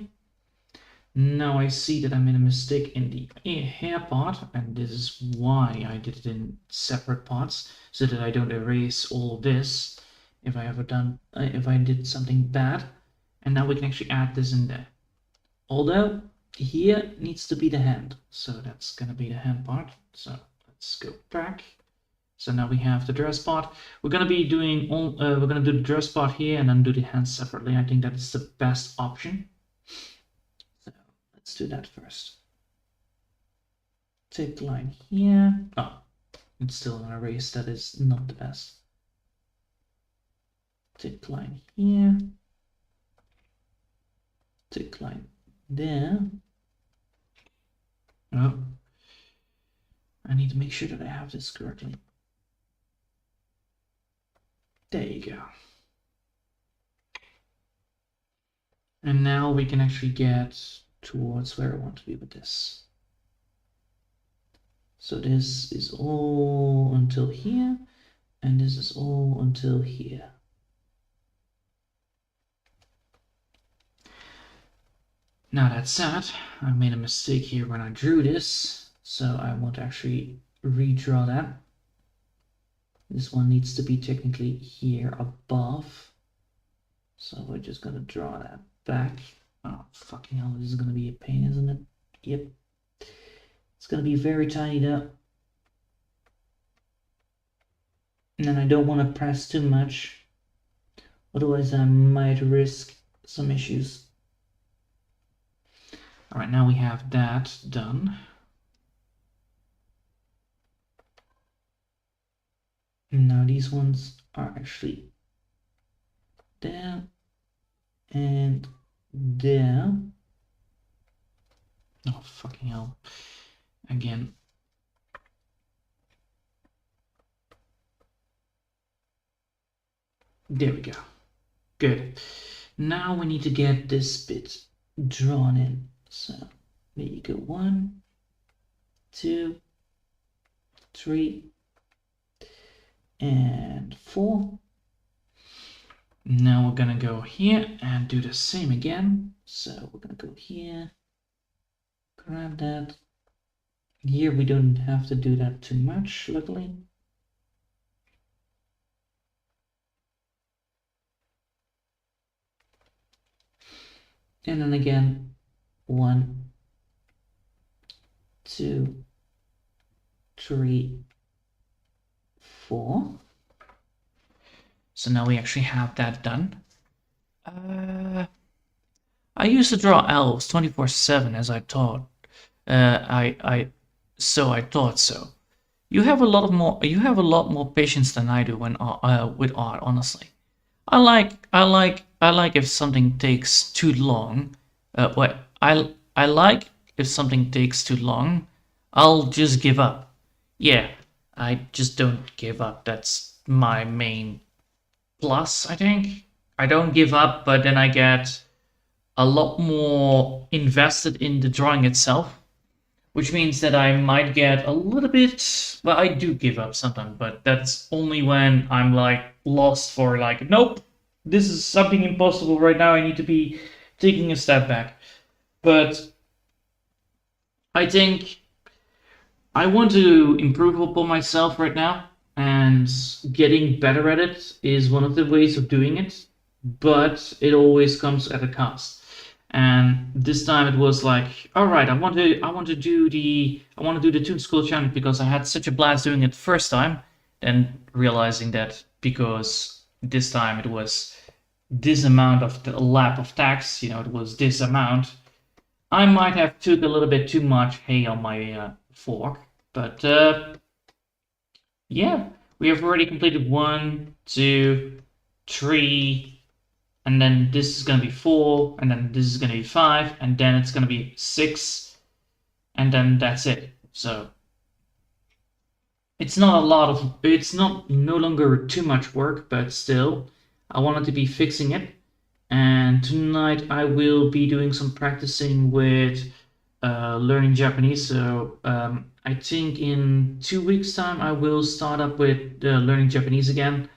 Now I see that I made a mistake in the hair part, and this is why I did it in separate parts, so that I don't erase all of this if I did something bad. And now we can actually add this in there. Although here needs to be the hand, so that's gonna be the hand part. So let's go back. So now we have the dress part. We're gonna be doing we're gonna do the dress part here and then do the hands separately. I think that is the best option. So let's do that first. Take the line here. Oh, it's still an erase. That is not the best. Take the line here. Take the line there. Oh, I need to make sure that I have this correctly. There you go. And now we can actually get towards where I want to be with this. So this is all until here, and this is all until here. Now that said, I made a mistake here when I drew this, so I want to actually redraw that. This one needs to be technically here above. So we're just gonna draw that back. Oh, fucking hell, this is gonna be a pain, isn't it? Yep. It's gonna be very tiny though. And then I don't want to press too much. Otherwise I might risk some issues. Alright, now we have that done. Now these ones are actually there and there. Oh, fucking hell. Again. There we go. Good. Now we need to get this bit drawn in. So there you go. 1, 2, 3, and 4. Now we're gonna go here and do the same again. So we're gonna go here, grab that. Here we don't have to do that too much, luckily. And then again, 1, 2, 3, 4. So now we actually have that done. I used to draw elves 24/7 as I thought. So I thought so. You have a lot more patience than I do when with art, honestly. I like if something takes too long. I like if something takes too long, I'll just give up. Yeah, I just don't give up. That's my main plus, I think. I don't give up, but then I get a lot more invested in the drawing itself, which means that I might get a little bit, well, I do give up sometimes, but that's only when I'm like lost for like, nope, this is something impossible right now, I need to be taking a step back. But I think I want to improve upon myself right now, and getting better at it is one of the ways of doing it. but it always comes at a cost. And this time it was like, all right, I want to do the ToonScroll Challenge because I had such a blast doing it the first time, and realizing that because this time it was this amount of the lap of tax, you know, it was this amount, I might have took a little bit too much hay on my fork, but yeah, we have already completed 1, 2, 3, and then this is gonna be 4, and then this is gonna be 5, and then it's gonna be 6, and then that's it. So it's not a lot of, it's not no longer too much work, but still, I wanted to be fixing it. And tonight I will be doing some practicing with learning Japanese. So I think in 2 weeks' time I will start up with learning Japanese again.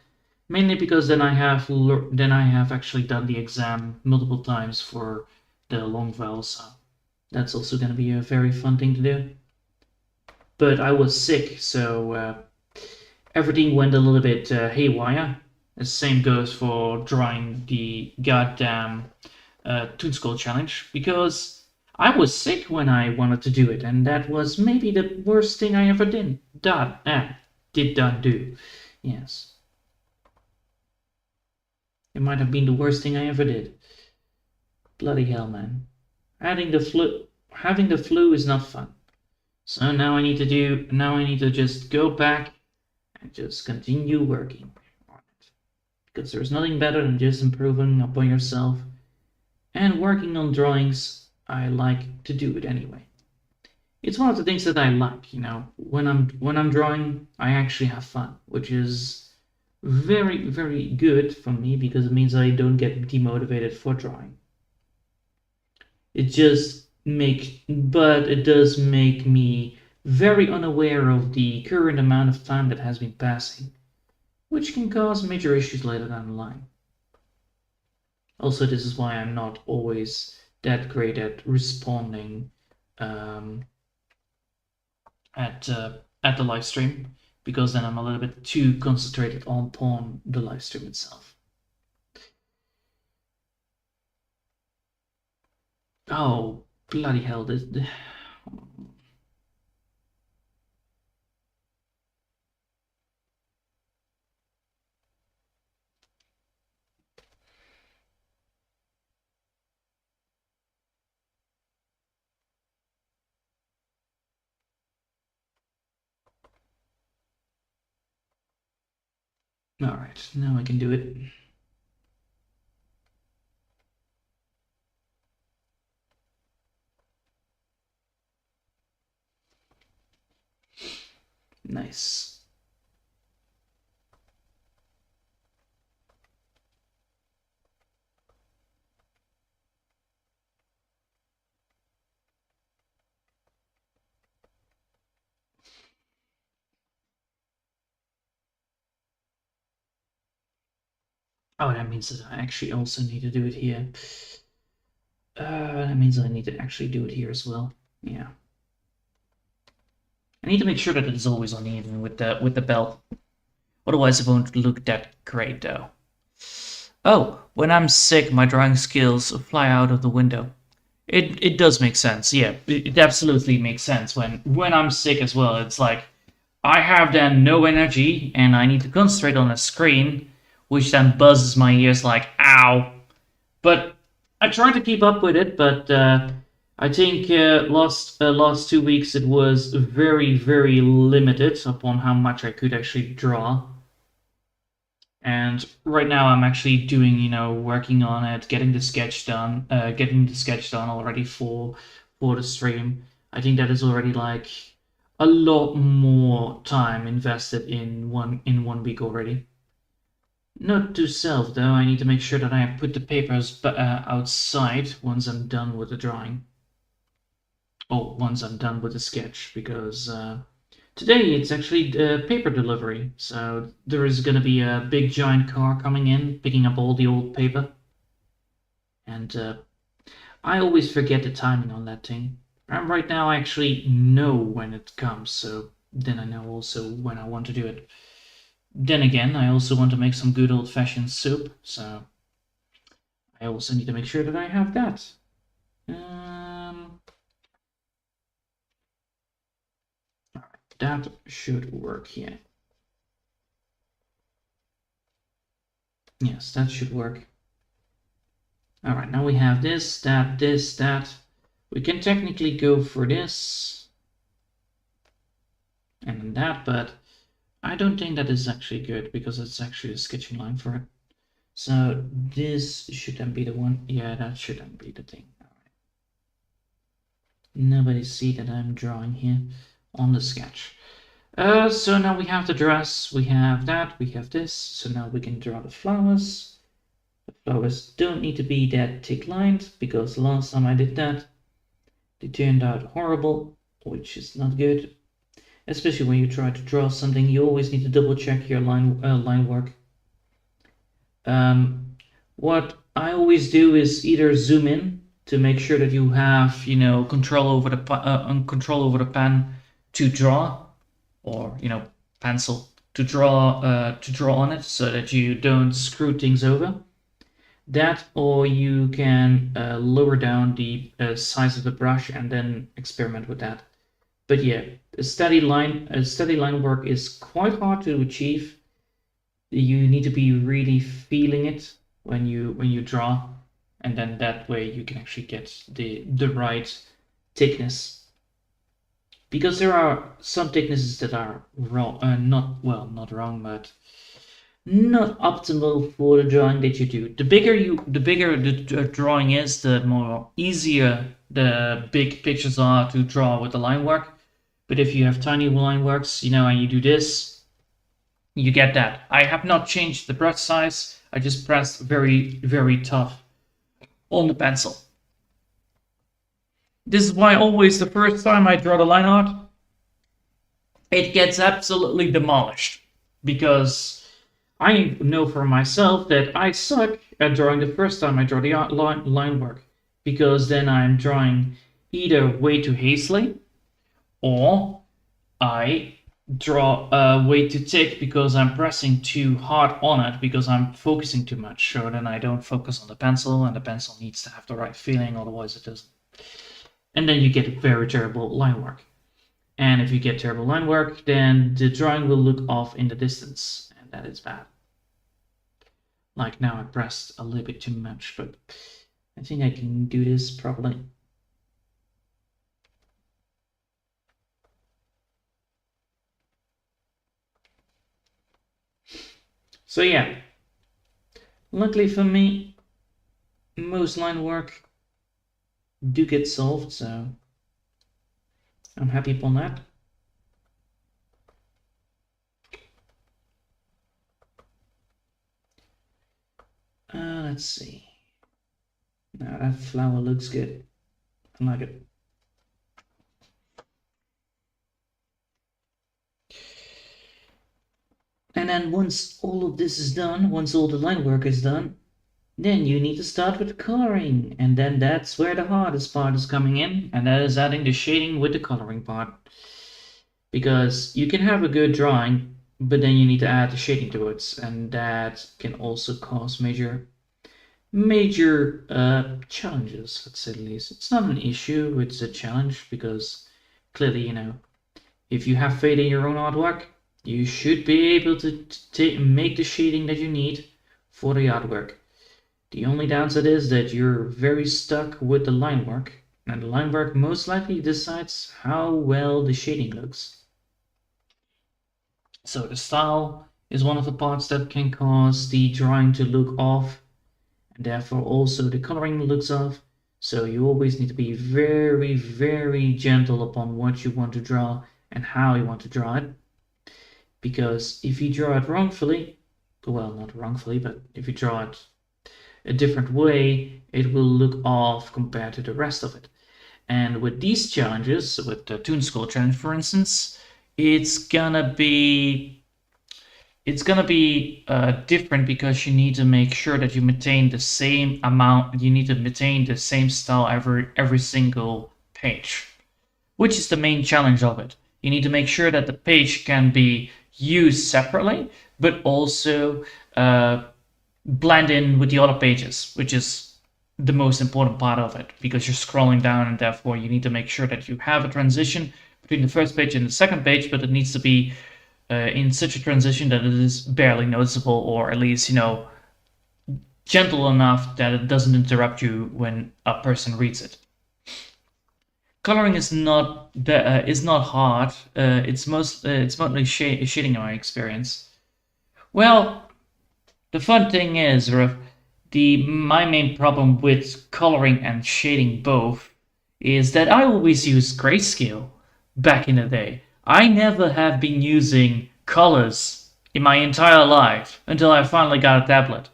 Mainly because then I have actually done the exam multiple times for the long vowels. So that's also going to be a very fun thing to do. But I was sick, so everything went a little bit haywire. The same goes for drawing the goddamn ToonScroll Challenge, because I was sick when I wanted to do it, and that was maybe the worst thing I ever did not do. Yes. It might have been the worst thing I ever did. Bloody hell, man. Having the flu is not fun. So now I need to just go back and just continue working on it. Because there's nothing better than just improving upon yourself. And working on drawings, I like to do it anyway. It's one of the things that I like, you know. When I'm drawing, I actually have fun, which is very, very good for me because it means I don't get demotivated for drawing. It does make me very unaware of the current amount of time that has been passing, which can cause major issues later down the line. Also, this is why I'm not always that great at responding at the live stream, because then I'm a little bit too concentrated upon the live stream itself. Oh, bloody hell! All right, now I can do it. Nice. Oh, that means that I actually also need to do it here. That means I need to actually do it here as well. Yeah. I need to make sure that it is always on even with the belt. Otherwise, it won't look that great, though. Oh, when I'm sick, my drawing skills fly out of the window. It does make sense. Yeah, it absolutely makes sense. When I'm sick as well, it's like I have then no energy and I need to concentrate on a screen, which then buzzes my ears like ow. But I try to keep up with it, but I think last 2 weeks it was very, very limited upon how much I could actually draw. And right now I'm actually doing, working on it, getting the sketch done already for the stream. I think that is already like a lot more time invested in one week already. Note to self, though, I need to make sure that I put the papers outside once I'm done with the drawing. Or once I'm done with the sketch, because today it's actually paper delivery. So there is going to be a big giant car coming in, picking up all the old paper. And I always forget the timing on that thing. And right now I actually know when it comes, so then I know also when I want to do it. Then again, I also want to make some good old-fashioned soup, so I also need to make sure that I have that. That should work here. Yes, that should work. All right, now we have this, that, this, that. We can technically go for this and that, but I don't think that is actually good because it's actually a sketching line for it. So this should then be the one. Yeah, that should then be the thing. All right. Nobody see that I'm drawing here on the sketch. So now we have the dress, we have that, we have this. So now we can draw the flowers. The flowers don't need to be that thick lined because last time I did that, they turned out horrible, which is not good. Especially when you try to draw something, you always need to double check your line work. What I always do is either zoom in to make sure that you have, control over the pen to draw, or pencil to draw on it, so that you don't screw things over. That, or you can lower down the size of the brush and then experiment with that. But yeah, a steady line work is quite hard to achieve. You need to be really feeling it when you draw, and then that way you can actually get the right thickness. Because there are some thicknesses that are wrong, not wrong, but not optimal for the drawing that you do. The bigger the drawing is, the more easier the big pictures are to draw with the line work. But if you have tiny line works, and you do this, you get that. I have not changed the brush size. I just pressed very, very tough on the pencil. This is why always the first time I draw the line art, it gets absolutely demolished. Because I know for myself that I suck at drawing the first time I draw the line work. Because then I'm drawing either way too hastily, or I draw way too thick because I'm pressing too hard on it because I'm focusing too much. So then I don't focus on the pencil, and the pencil needs to have the right feeling, otherwise it doesn't. And then you get very terrible line work. And if you get terrible line work, then the drawing will look off in the distance, and that is bad. Like now I pressed a little bit too much, but I think I can do this properly. So yeah, luckily for me, most line work do get solved, so I'm happy upon that. Let's see. Now that flower looks good. I like it. And then once all of this is done, once all the line work is done, then you need to start with coloring, and then that's where the hardest part is coming in, and that is adding the shading with the coloring part. Because you can have a good drawing, but then you need to add the shading to it, and that can also cause major challenges, let's say the least. It's not an issue, it's a challenge, because clearly, if you have faith in your own artwork, you should be able to make the shading that you need for the artwork. The only downside is that you're very stuck with the line work, and the line work most likely decides how well the shading looks. So the style is one of the parts that can cause the drawing to look off, and therefore also the coloring looks off. So you always need to be very, very gentle upon what you want to draw and how you want to draw it. Because if you draw it wrongfully, well, not wrongfully, but if you draw it a different way, it will look off compared to the rest of it. And with these challenges, with the ToonScroll Challenge, for instance, it's gonna be different, because you need to make sure that you maintain the same amount. You need to maintain the same style every single page, which is the main challenge of it. You need to make sure that the page can be used separately, but also blend in with the other pages, which is the most important part of it, because you're scrolling down and therefore you need to make sure that you have a transition between the first page and the second page, but it needs to be in such a transition that it is barely noticeable, or at least, gentle enough that it doesn't interrupt you when a person reads it. Coloring is not hard. It's mostly shading in my experience. Well, the fun thing is, my main problem with coloring and shading both is that I always used grayscale back in the day. I never have been using colors in my entire life until I finally got a tablet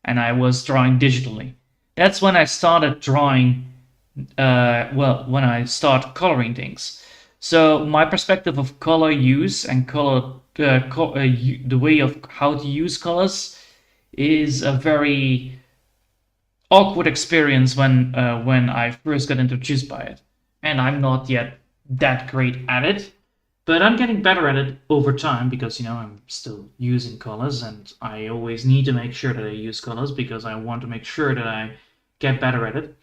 and I was drawing digitally. That's when I started drawing, when I start coloring things. So my perspective of color use and the way of how to use colors is a very awkward experience when I first got introduced by it, and I'm not yet that great at it, but I'm getting better at it over time because I'm still using colors, and I always need to make sure that I use colors because I want to make sure that I get better at it.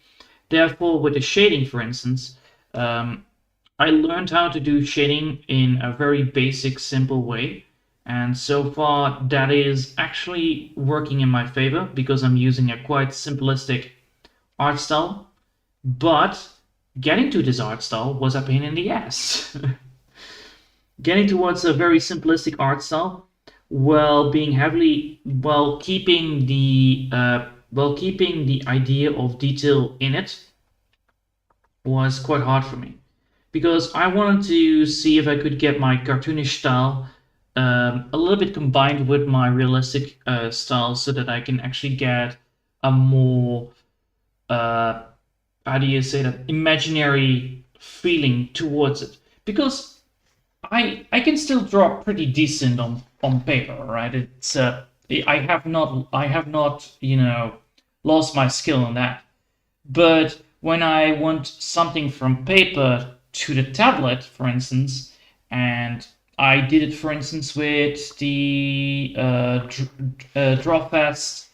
Therefore, with the shading, for instance, I learned how to do shading in a very basic, simple way. And so far, that is actually working in my favor because I'm using a quite simplistic art style. But getting to this art style was a pain in the ass. Getting towards a very simplistic art style while keeping the idea of detail in it was quite hard for me because I wanted to see if I could get my cartoonish style a little bit combined with my realistic style so that I can actually get a more how do you say that, imaginary feeling towards it, because I can still draw pretty decent on paper, right? It's I have not lost my skill on that, but when I want something from paper to the tablet, for instance, and I did it, for instance, with the Drawfast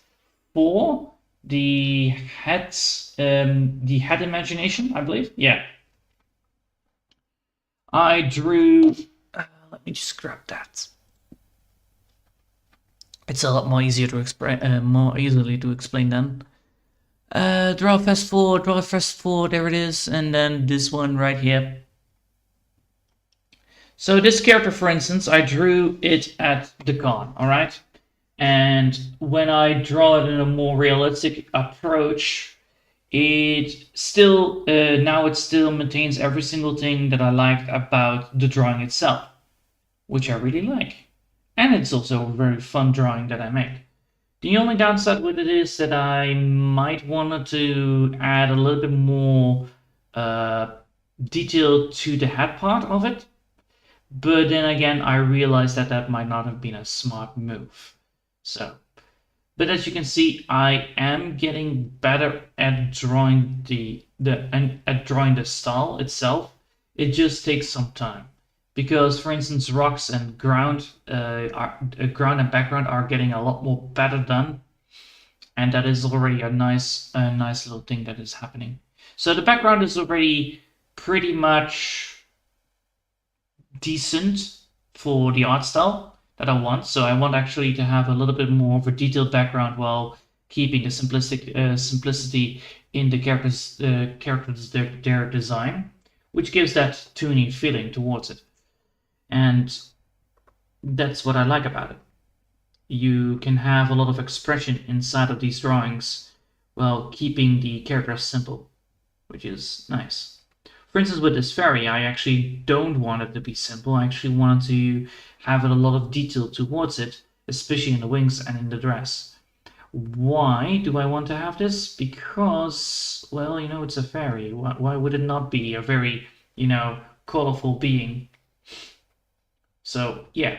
4, the head imagination, I believe. Yeah. I drew. Let me just grab that. It's a lot more easier to explain, more easily to explain then. Drawfast 4, there it is, and then this one right here. So this character, for instance, I drew it at the con, all right? And when I draw it in a more realistic approach, it still maintains every single thing that I liked about the drawing itself, which I really like. And it's also a very fun drawing that I made. The only downside with it is that I might want to add a little bit more detail to the head part of it. But then again, I realized that that might not have been a smart move. So, but as you can see, I am getting better at drawing the style itself. It just takes some time because, for instance, rocks and ground and background are getting a lot more better done, and that is already a nice little thing that is happening. So the background is already pretty much decent for the art style that I want. So I want actually to have a little bit more of a detailed background while keeping the simplicity in the characters their design, which gives that toony feeling towards it. And that's what I like about it. You can have a lot of expression inside of these drawings while keeping the characters simple, which is nice. For instance, with this fairy, I actually don't want it to be simple. I actually want to have a lot of detail towards it, especially in the wings and in the dress. Why do I want to have this? Because, well, it's a fairy. Why would it not be a very, colorful being? So, yeah.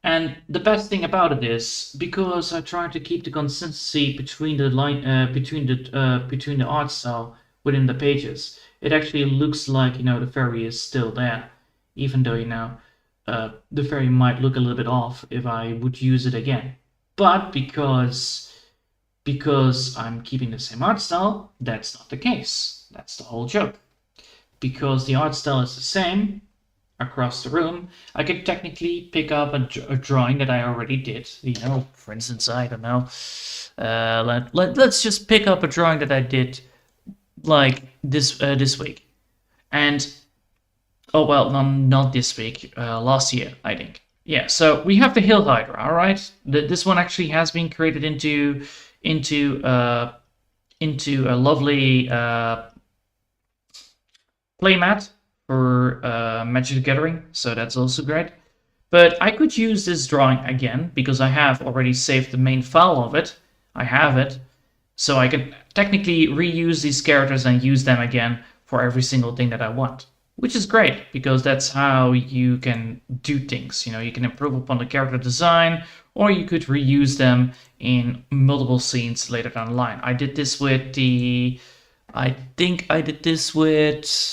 And the best thing about it is, because I try to keep the consistency between the between the art style within the pages, it actually looks like the fairy is still there, even though the fairy might look a little bit off if I would use it again. But because because I'm keeping the same art style, that's not the case. That's the whole joke. Because the art style is the same across the room, I could technically pick up a drawing that I already did. You know, for instance, I don't know. Let's just pick up a drawing that I did like this week, and oh well, not this week. Last year, I think. Yeah. So we have the Hill Hydra. All right. This one actually has been created into a lovely playmat for Magic the Gathering, so that's also great. But I could use this drawing again because I have already saved the main file of it. I have it, so I can technically reuse these characters and use them again for every single thing that I want, which is great because that's how you can do things. You know, you can improve upon the character design, or you could reuse them in multiple scenes later down the line. I did this with the... I think I did this with...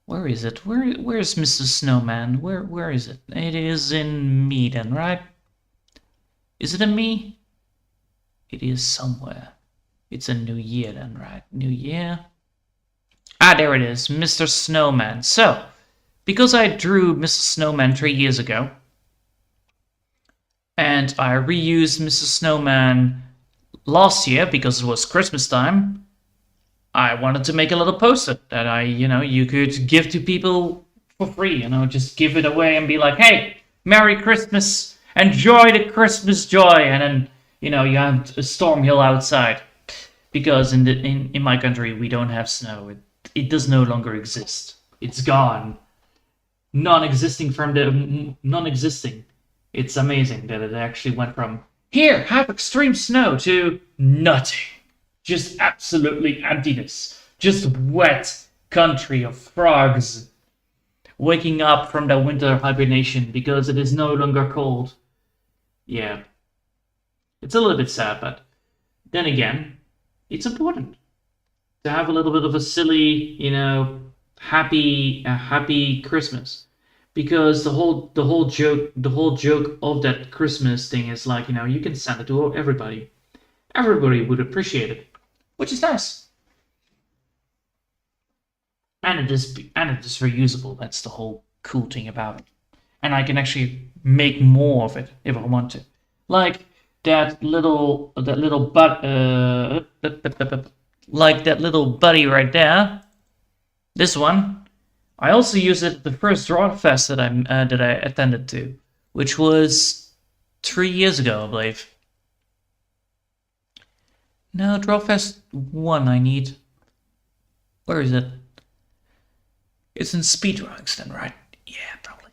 Where is it? Where's Mr. Snowman? Where is it? It is in me then, right? Is it in me? It is somewhere. It's a new year then, right? New year. Ah, there it is, Mr. Snowman. So, because I drew Mr. Snowman 3 years ago, and I reused Mr. Snowman last year because it was Christmas time, I wanted to make a little poster that you could give to people for free, just give it away and be like, hey, Merry Christmas, enjoy the Christmas joy, and then, you have a storm hill outside. Because in my country, we don't have snow. It does no longer exist. It's gone. Non-existing. It's amazing that it actually went from, here, have extreme snow, to nothing. Just absolutely emptiness. Just wet country of frogs waking up from their winter hibernation because it is no longer cold. Yeah. It's a little bit sad, but then again, it's important to have a little bit of a silly, happy Christmas. Because the whole joke of that Christmas thing is like, you can send it to everybody. Everybody would appreciate it, which is nice. And it is reusable. That's the whole cool thing about it. And I can actually make more of it if I want to. Like that little buddy right there. This one. I also used it at the first Draw Fest that I attended to, which was 3 years ago, I believe. No, Draw Fest 1 I need. Where is it? It's in speedruns then, right? Yeah, probably.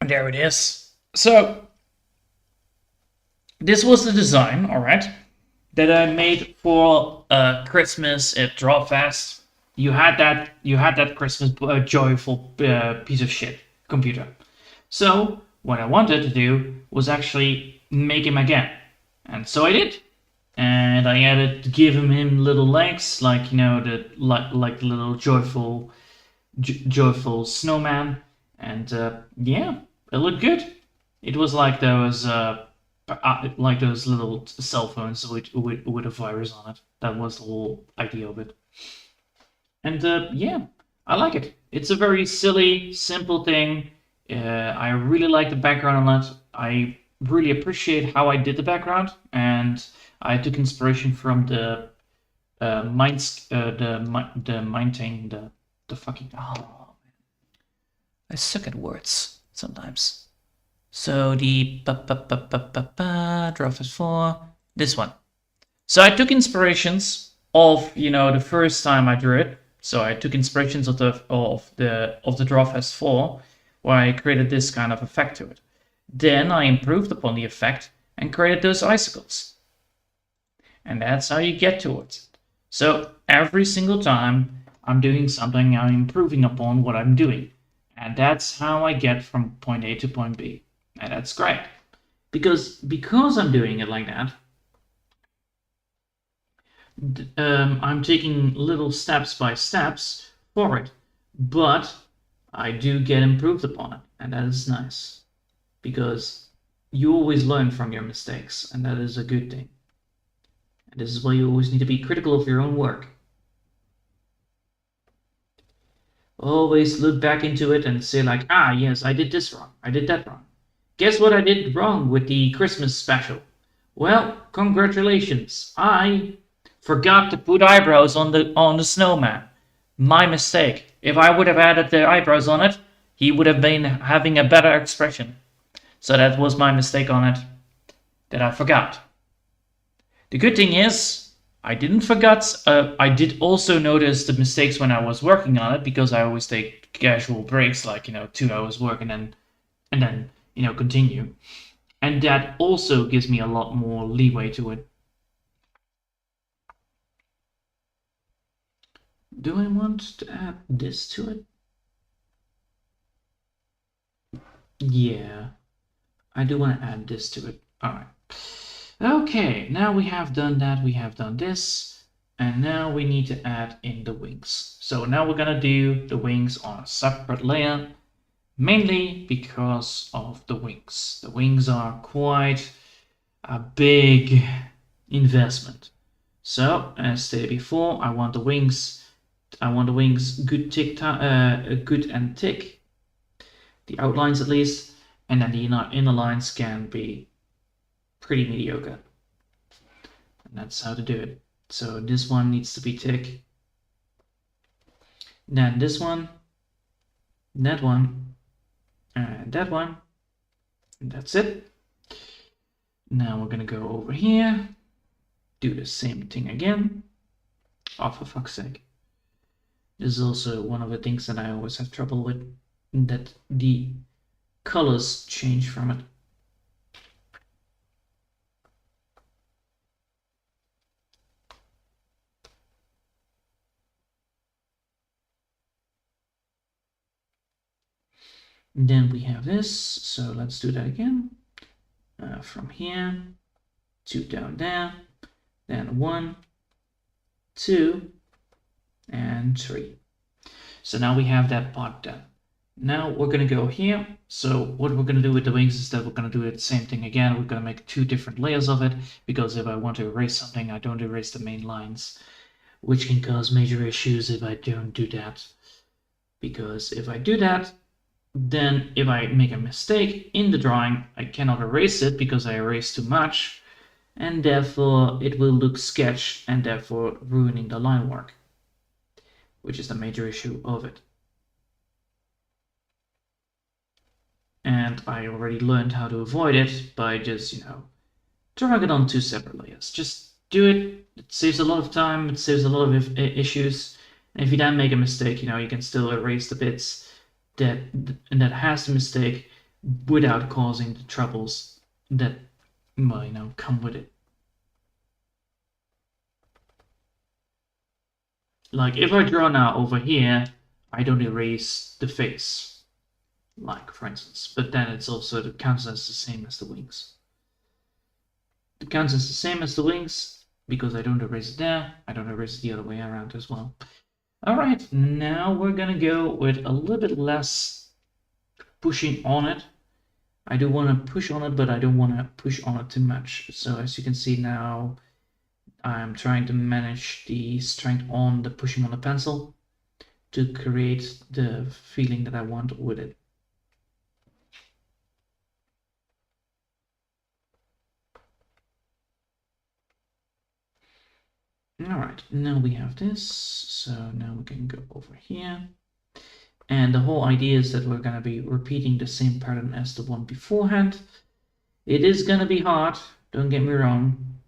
There it is. So, this was the design, alright, that I made for Christmas at Drawfest. You had that Christmas joyful piece of shit computer. So what I wanted to do was actually make him again, and so I did. And I give him little legs, like the little joyful snowman, and yeah, it looked good. It was like those little cell phones with a virus on it. That was the whole idea of it. And yeah, I like it. It's a very silly, simple thing. I really like the background on it. I really appreciate how I did the background, and I took inspiration from the mind thing, the fucking... Oh, man. I suck at words sometimes. So the Draw Fest 4, this one. So I took inspirations of the first time I drew it. So I took inspirations of the Draw Fest 4, where I created this kind of effect to it. Then I improved upon the effect and created those icicles. And that's how you get towards it. So every single time I'm doing something, I'm improving upon what I'm doing. And that's how I get from point A to point B. And that's great. Because I'm doing it like that, I'm taking little steps by steps for it. But I do get improved upon it. And that is nice. Because you always learn from your mistakes, and that is a good thing. And this is why you always need to be critical of your own work. Always look back into it and say like, ah, yes, I did this wrong. I did that wrong. Guess what I did wrong with the Christmas special? Well, congratulations. I forgot to put eyebrows on the snowman. My mistake. If I would have added the eyebrows on it, he would have been having a better expression. So that was my mistake on it that I forgot. The good thing is, I didn't forget. I did also notice the mistakes when I was working on it because I always take casual breaks, like 2 hours work and then continue, and that also gives me a lot more leeway to it. Do I want to add this to it? Yeah, I do want to add this to it. All right. Okay, now we have done that. We have done this. And now we need to add in the wings. So now we're going to do the wings on a separate layer, mainly because of the wings. The wings are quite a big investment. So as stated before, I want the wings good good and thick, the outlines at least, and then the inner lines can be pretty mediocre. And that's how to do it. So this one needs to be thick. Then this one, that one, and that one. And that's it. Now we're gonna go over here, do the same thing again. Oh, for fuck's sake. This is also one of the things that I always have trouble with, that the colors change from it. Then we have this, so let's do that again. From here, 2 down there, then 1, 2, and 3. So now we have that part done. Now we're going to go here. So what we're going to do with the wings is that we're going to do the same thing again. We're going to make 2 different layers of it, because if I want to erase something, I don't erase the main lines, which can cause major issues if I don't do that. Because if I do that, then if I make a mistake in the drawing, I cannot erase it because I erased too much, and therefore it will look sketched and therefore ruining the line work, which is the major issue of it. And I already learned how to avoid it by just, drawing it on 2 separate layers. Just do it. It saves a lot of time. It saves a lot of issues. And if you then make a mistake, you can still erase the bits that has the mistake without causing the troubles that, come with it. Like if I draw now over here, I don't erase the face, like for instance, but then it's also the counts as the same as the wings. The counts as the same as the wings because I don't erase it there. I don't erase it the other way around as well. All right, now we're gonna go with a little bit less pushing on it. I do want to push on it, but I don't want to push on it too much. So as you can see now, I'm trying to manage the strength on the pushing on the pencil to create the feeling that I want with it. All right, now we have this. So now we can go over here. And the whole idea is that we're going to be repeating the same pattern as the one beforehand. It is going to be hard, don't get me wrong,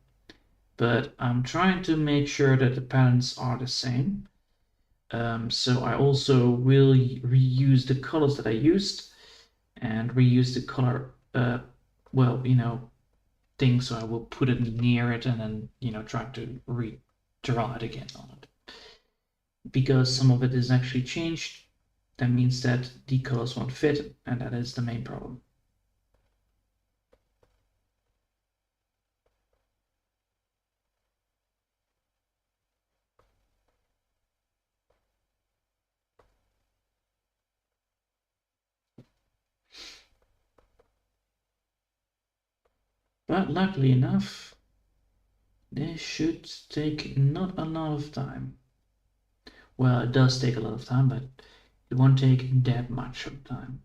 but I'm trying to make sure that the patterns are the same. So I also will reuse the colors that I used and reuse the color, thing. So I will put it near it and then, try to redraw it again on it. Because some of it is actually changed, that means that the colors won't fit, and that is the main problem. But luckily enough, this should take not a lot of time. Well, it does take a lot of time, but it won't take that much of time.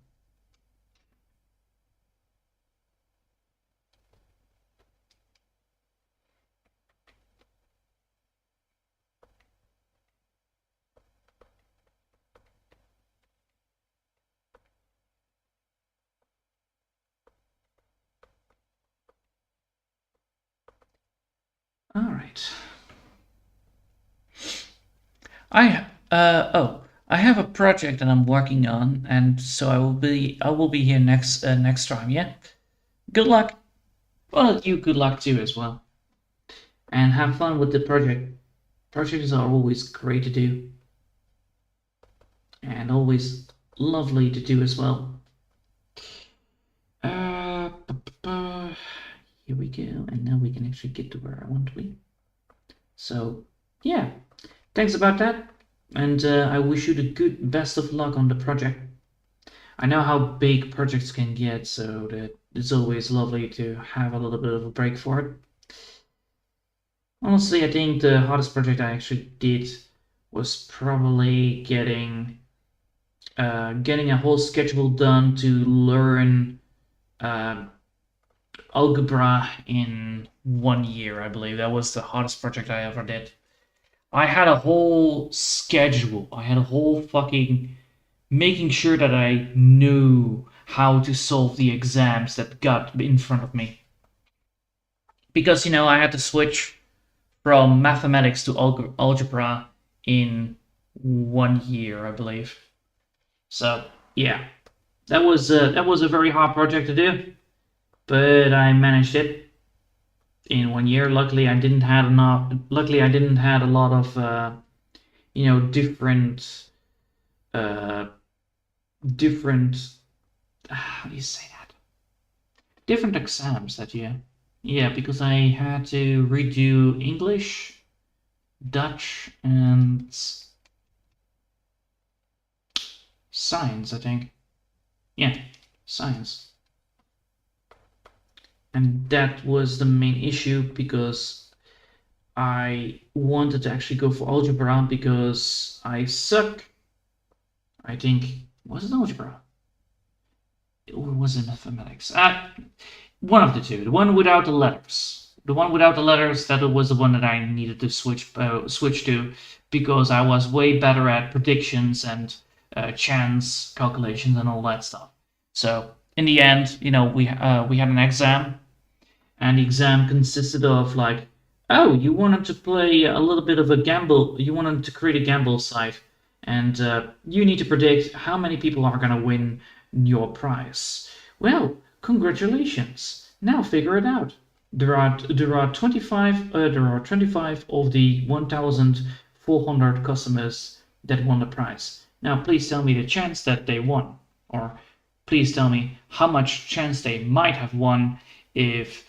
All right. I have a project that I'm working on, and so I will be here next time. Yeah. Good luck. Well, you good luck too as well, and have fun with the project. Projects are always great to do, and always lovely to do as well. Uh, Here we go, and now we can actually get to where I want to be. So, yeah, thanks about that, and I wish you the best of luck on the project. I know how big projects can get, so that it's always lovely to have a little bit of a break for it. Honestly, I think the hardest project I actually did was probably getting a whole schedule done to learn algebra in 1 year, I believe. That was the hardest project I ever did. I had a whole schedule. I had a whole fucking making sure that I knew how to solve the exams that got in front of me. Because, you know, I had to switch from mathematics to algebra in 1 year, I believe. So, yeah. That was a very hard project to do, but I managed it in 1 year. Luckily, I didn't have a lot of different how do you say that? Different exams that year. Yeah, because I had to redo English, Dutch, and science, I think. Yeah, science. And that was the main issue because I wanted to actually go for algebra because I suck. I think, was it algebra? Or was it mathematics? One of the two. The one without the letters. The one without the letters, that was the one that I needed to switch to because I was way better at predictions and chance calculations and all that stuff. So in the end, you know, we had an exam, and the exam consisted of like, oh, you wanted to play a little bit of a gamble. You wanted to create a gamble site, and you need to predict how many people are going to win your prize. Well, congratulations. Now figure it out. There are 25 of the 1,400 customers that won the prize. Now please tell me the chance that they won, or please tell me how much chance they might have won if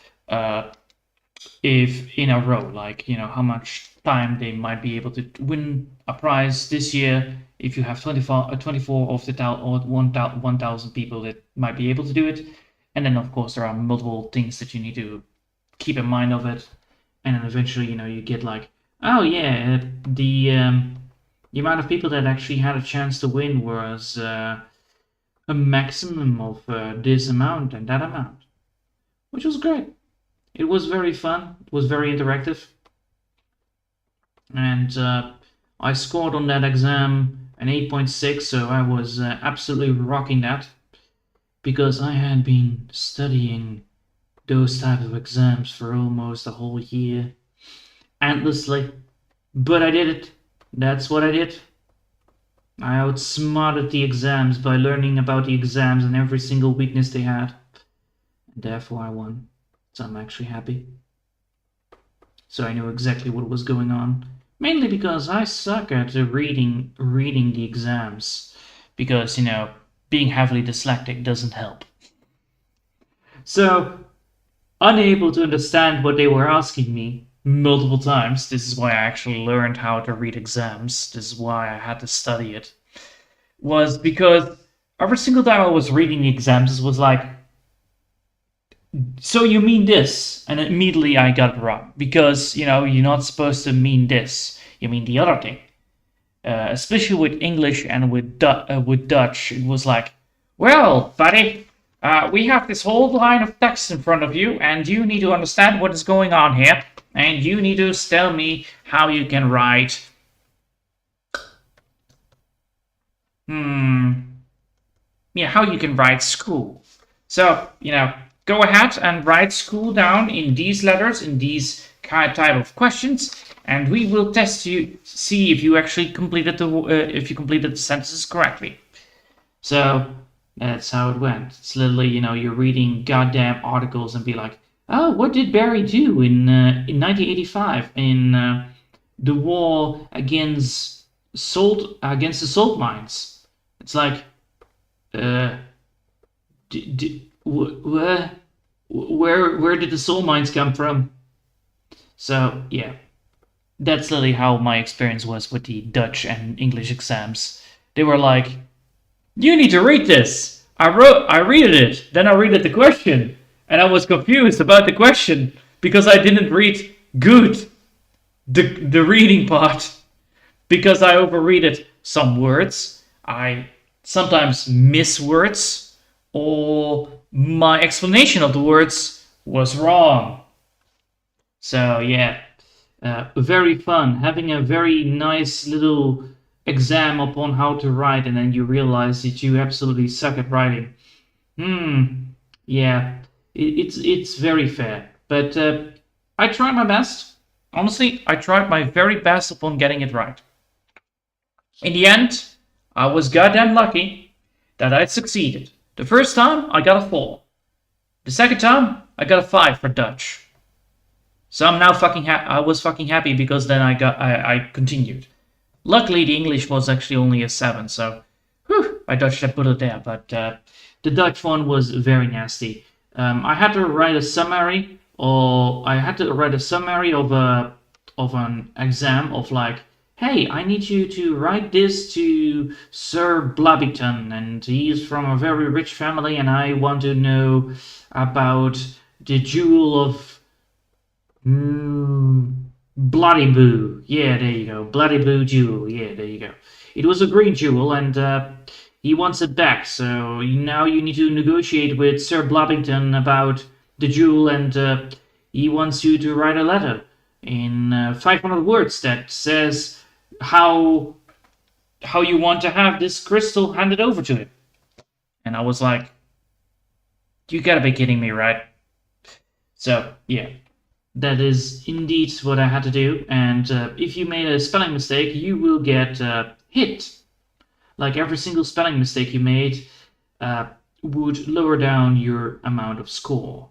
in a row, like, you know, how much time they might be able to win a prize this year if you have 24 of the 1,000 people that might be able to do it. And then of course there are multiple things that you need to keep in mind of it, and then eventually, you know, you get like, oh yeah, the amount of people that actually had a chance to win was a maximum of this amount and that amount, which was great. It was very fun. It was very interactive, and I scored on that exam an 8.6, so I was absolutely rocking that because I had been studying those type of exams for almost a whole year, endlessly. But I did it. That's what I did. I outsmarted the exams by learning about the exams and every single weakness they had, and therefore I won. So I'm actually happy. So I knew exactly what was going on. Mainly because I suck at reading the exams. Because, you know, being heavily dyslexic doesn't help. So, unable to understand what they were asking me multiple times, this is why I actually learned how to read exams, this is why I had to study it, was because every single time I was reading the exams, it was like, so you mean this? And immediately I got it wrong. Because, you know, you're not supposed to mean this. You mean the other thing. Especially with English and with Dutch, it was like, well, buddy, we have this whole line of text in front of you, and you need to understand what is going on here, and you need to tell me how you can write. Yeah, how you can write school. So, you know, go ahead and write school down in these letters, in these type of questions, and we will test you, see if you actually completed the sentences correctly. So that's how it went. It's literally, you know, you're reading goddamn articles and be like, oh, what did Barry do in 1985 in the war against the salt mines? It's like, where did the salt mines come from? So yeah, that's literally how my experience was with the Dutch and English exams. They were like, you need to read this. I read it, then I read the question, and I was confused about the question because I didn't read good the reading part because I overread some words. I sometimes miss words, or my explanation of the words was wrong. So yeah, very fun, having a very nice little exam upon how to write, and then you realize that you absolutely suck at writing. Yeah, it's very fair, but I tried my best. Honestly, I tried my very best upon getting it right. In the end, I was goddamn lucky that I succeeded. The first time, I got a 4. The second time, I got a 5 for Dutch. So I'm now I was fucking happy because then I continued. Luckily, the English was actually only a 7, so whew, I dodged that bullet there. But the Dutch one was very nasty. I had to write a summary, of an exam of like, hey, I need you to write this to Sir Blabbyton, and he's from a very rich family, and I want to know about the jewel of Bloody Boo. Yeah, there you go. Bloody Boo jewel. Yeah, there you go. It was a green jewel, and he wants it back. So now you need to negotiate with Sir Blobbington about the jewel, and he wants you to write a letter in 500 words that says how you want to have this crystal handed over to him. And I was like, you gotta be kidding me, right? So yeah, that is indeed what I had to do. And if you made a spelling mistake, you will get hit. Like every single spelling mistake you made would lower down your amount of score.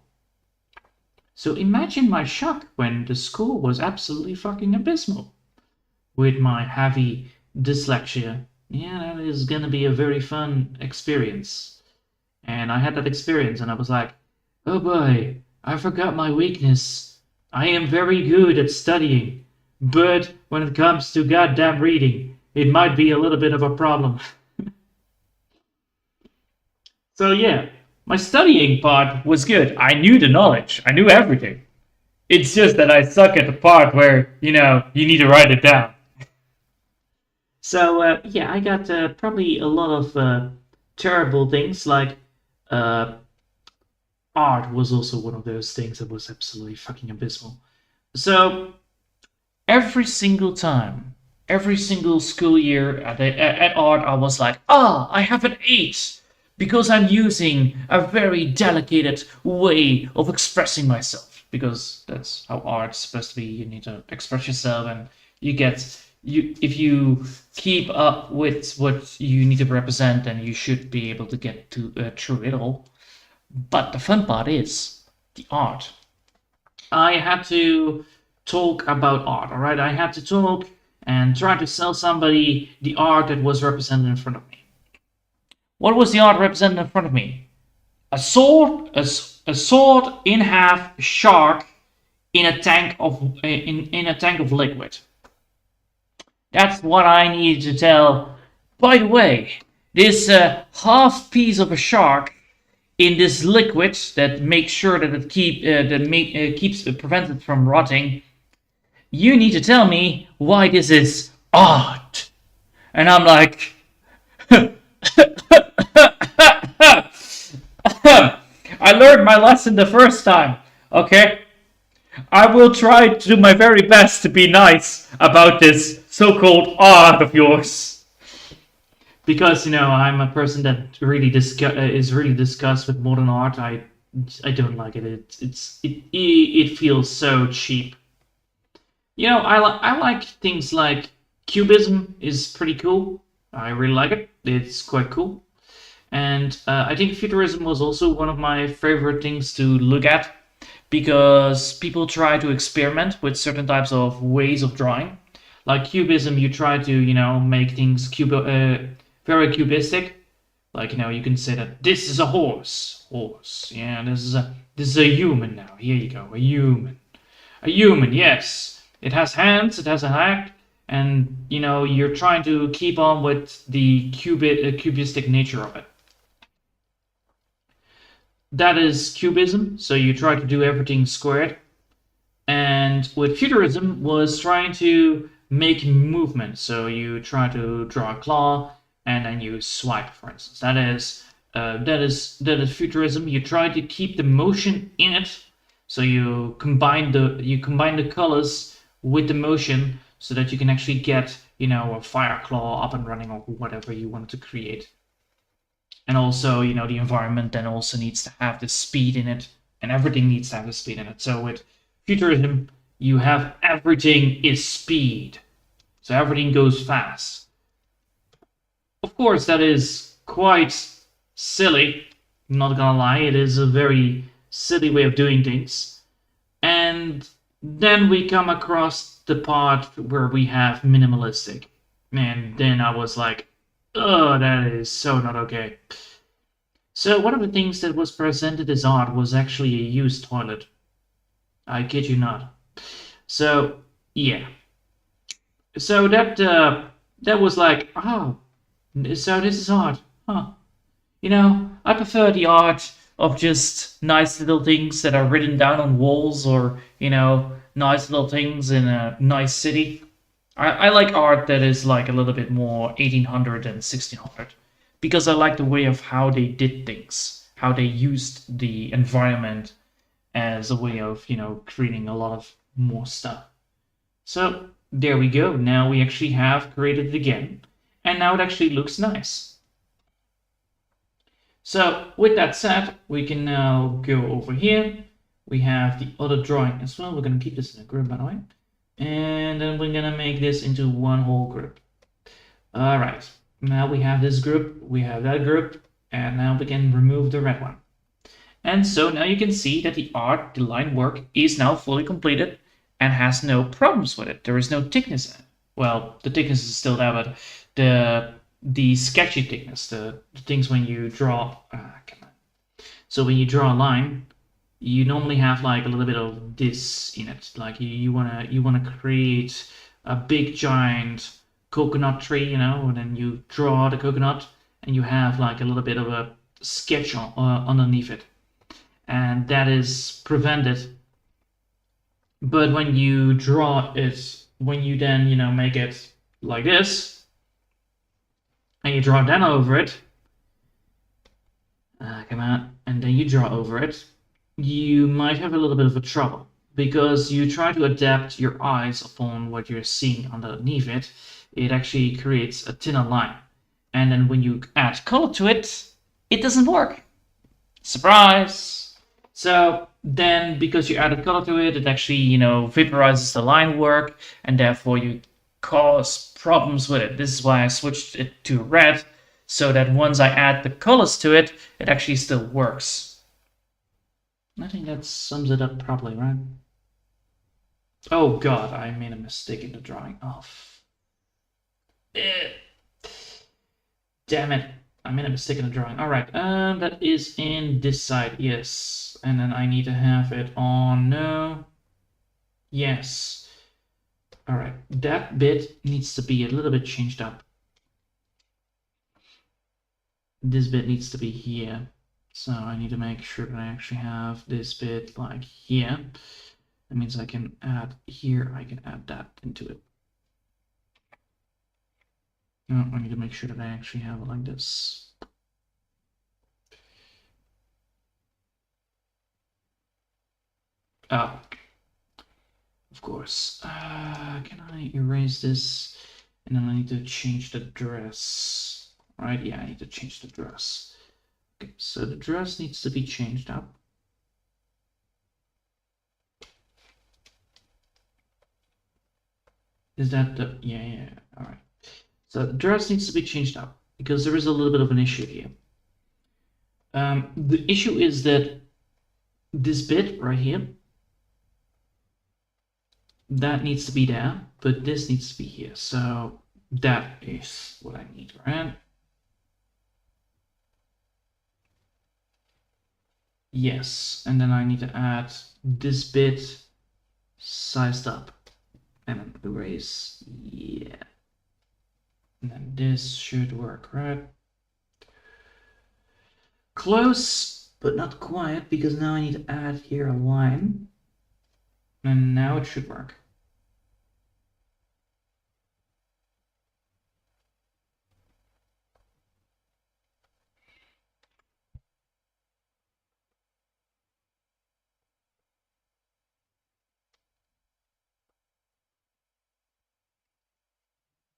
So imagine my shock when the score was absolutely fucking abysmal. With my heavy dyslexia. Yeah, that is gonna be a very fun experience. And I had that experience and I was like, oh boy, I forgot my weakness. I am very good at studying, but when it comes to goddamn reading, it might be a little bit of a problem. So yeah, my studying part was good. I knew the knowledge. I knew everything. It's just that I suck at the part where, you know, you need to write it down. So yeah, I got probably a lot of terrible things, like art was also one of those things that was absolutely fucking abysmal. So every single time, every single school year at art, I was like, I have an 8 because I'm using a very delicate way of expressing myself, because that's how art's supposed to be. You need to express yourself, and if you keep up with what you need to represent, then you should be able to get through it all. But the fun part is the art. I had to talk about art, all right? I had to talk and try to sell somebody the art that was represented in front of me. What was the art represented in front of me? A sword in half shark in a tank of liquid. That's what I needed to tell. By the way, this half piece of a shark in this liquid that makes sure that it keeps prevents it from rotting. You need to tell me why this is art. And I'm like, I learned my lesson the first time. Okay, I will try to do my very best to be nice about this so-called art of yours. Because I'm a person that really is really disgusted with modern art. I don't like it. It feels so cheap. I like things like cubism is pretty cool. I really like it. It's quite cool. And I think futurism was also one of my favorite things to look at because people try to experiment with certain types of ways of drawing. Like cubism, you try to, make things very cubistic. Like, you can say that this is a horse. Horse. Yeah, this is a human now. Here you go, a human. A human, yes. It has hands, it has a neck, and you're trying to keep on with the cubistic nature of it. That is cubism, so you try to do everything squared. And with futurism was trying to make movement, so you try to draw a claw and then you swipe, for instance. That is futurism. You try to keep the motion in it, so you combine the colors with the motion so that you can actually get a fire claw up and running or whatever you want to create. And also, the environment then also needs to have the speed in it, and everything needs to have the speed in it. So with futurism, you have everything is speed. So everything goes fast. Of course, that is quite silly. I'm not gonna lie, it is a very silly way of doing things. And then we come across the part where we have minimalistic. And then I was like, oh, that is so not okay. So one of the things that was presented as art was actually a used toilet. I kid you not. So yeah. So that was like, oh, so this is art, huh? I prefer the art of just nice little things that are written down on walls, or nice little things in a nice city. I like art that is like a little bit more 1800 and 1600 because I like the way of how they did things, how they used the environment as a way of, creating a lot of more stuff. So there we go. Now we actually have created it again, and now it actually looks nice. So with that said, we can now go over here. We have the other drawing as well. We're going to keep this in a group, by the way. And then we're gonna make this into one whole group. All right, now we have this group, we have that group, and now we can remove the red one. And so now you can see that the line work is now fully completed and has no problems with it. There is no thickness in it. Well, the thickness is still there, but the sketchy thickness, the things when you draw, come on. So when you draw a line, you normally have like a little bit of this in it. Like you wanna create a big giant coconut tree, and then you draw the coconut and you have like a little bit of a sketch underneath it, and that is prevented. But when you draw it, when you then make it like this, and you draw then over it, come on, and then you draw over it, you might have a little bit of a trouble because you try to adapt your eyes upon what you're seeing underneath it. It actually creates a thinner line, and then when you add color to it, it doesn't work. Surprise! So then, because you added color to it, it actually vaporizes the line work, and therefore you cause problems with it. This is why I switched it to red, so that once I add the colors to it, it actually still works. I think that sums it up properly, right? Oh god, I made a mistake in the drawing. Oh. Damn it. I made a mistake in the drawing. Alright, that is in this side, yes. And then I need to have it on, no. Yes. Alright, that bit needs to be a little bit changed up. This bit needs to be here. So I need to make sure that I actually have this bit like here. That means I can add here, I can add that into it. No, I need to make sure that I actually have it like this. Oh, of course. Can I erase this? And then I need to change the dress. Right? Yeah, I need to change the dress. Okay, so the dress needs to be changed up. Is that the... Yeah, all right. So the dress needs to be changed up because there is a little bit of an issue here. The issue is that this bit right here, that needs to be there, but this needs to be here. So that is what I need, right? Yes, and then I need to add this bit sized up and then erase, yeah. And then this should work, right? Close, but not quite, because now I need to add here a line. And now it should work.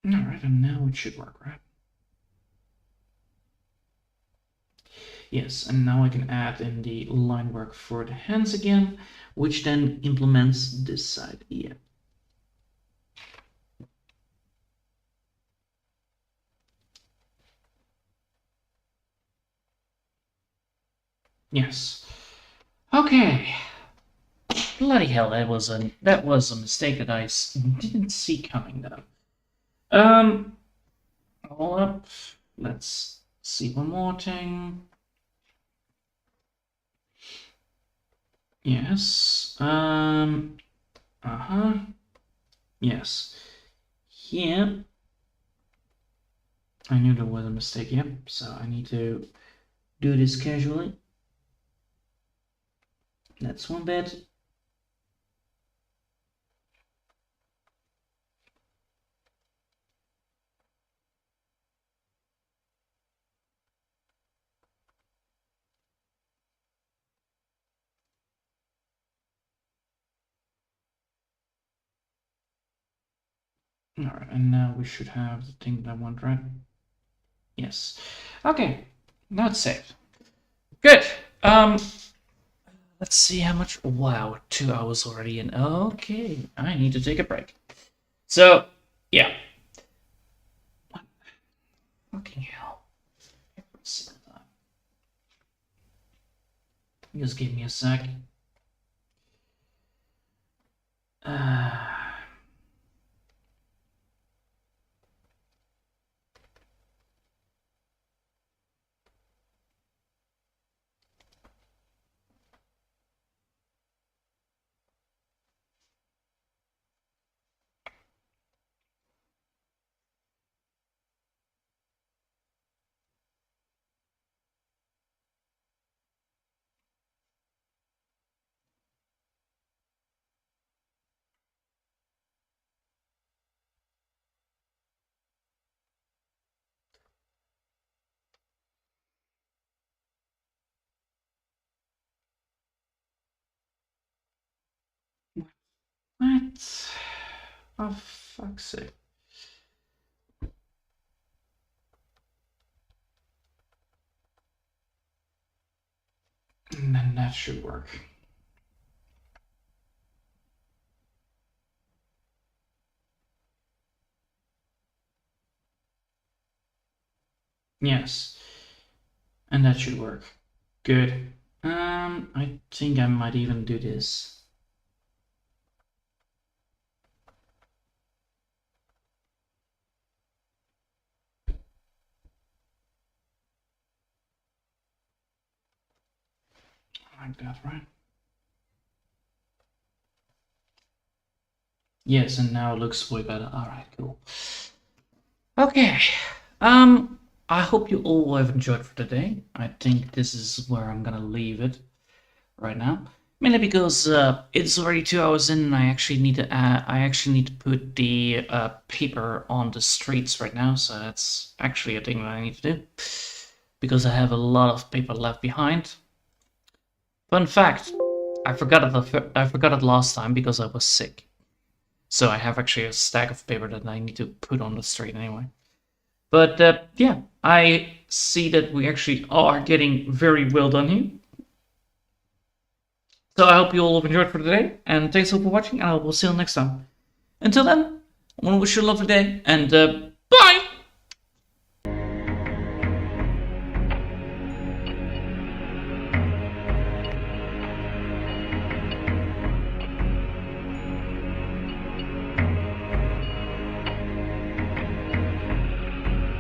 All right, and now it should work, right? Yes, and now I can add in the line work for the hands again, which then implements this side here. Yes. Okay. Bloody hell, that was a mistake that I didn't see coming though. Hold up. Let's see one more thing. Yes. Yes. Here. I knew there was a mistake here, so I need to do this casually. That's one bit. All right, and now we should have the thing that I want, right? Yes. Okay, now it's saved. Good. Let's see how much. Wow, 2 hours already in. Okay, I need to take a break. So, yeah. What? Fucking hell. Every single time. Just give me a sec. What? Oh, fuck's sake. And then that should work. Yes. And that should work. Good. I think I might even do this. Like that, right? Yes, and now it looks way better. All right, cool. Okay. I hope you all have enjoyed for today. I think this is where I'm gonna leave it right now. Mainly because it's already 2 hours in, and I actually need to put the paper on the streets right now. So that's actually a thing that I need to do because I have a lot of paper left behind. Fun fact: I forgot it last time because I was sick. So I have actually a stack of paper that I need to put on the street anyway. But yeah, I see that we actually are getting very well done here. So I hope you all have enjoyed for today, and thanks all for watching, and I will see you next time. Until then, I want to wish you a lovely day, and bye!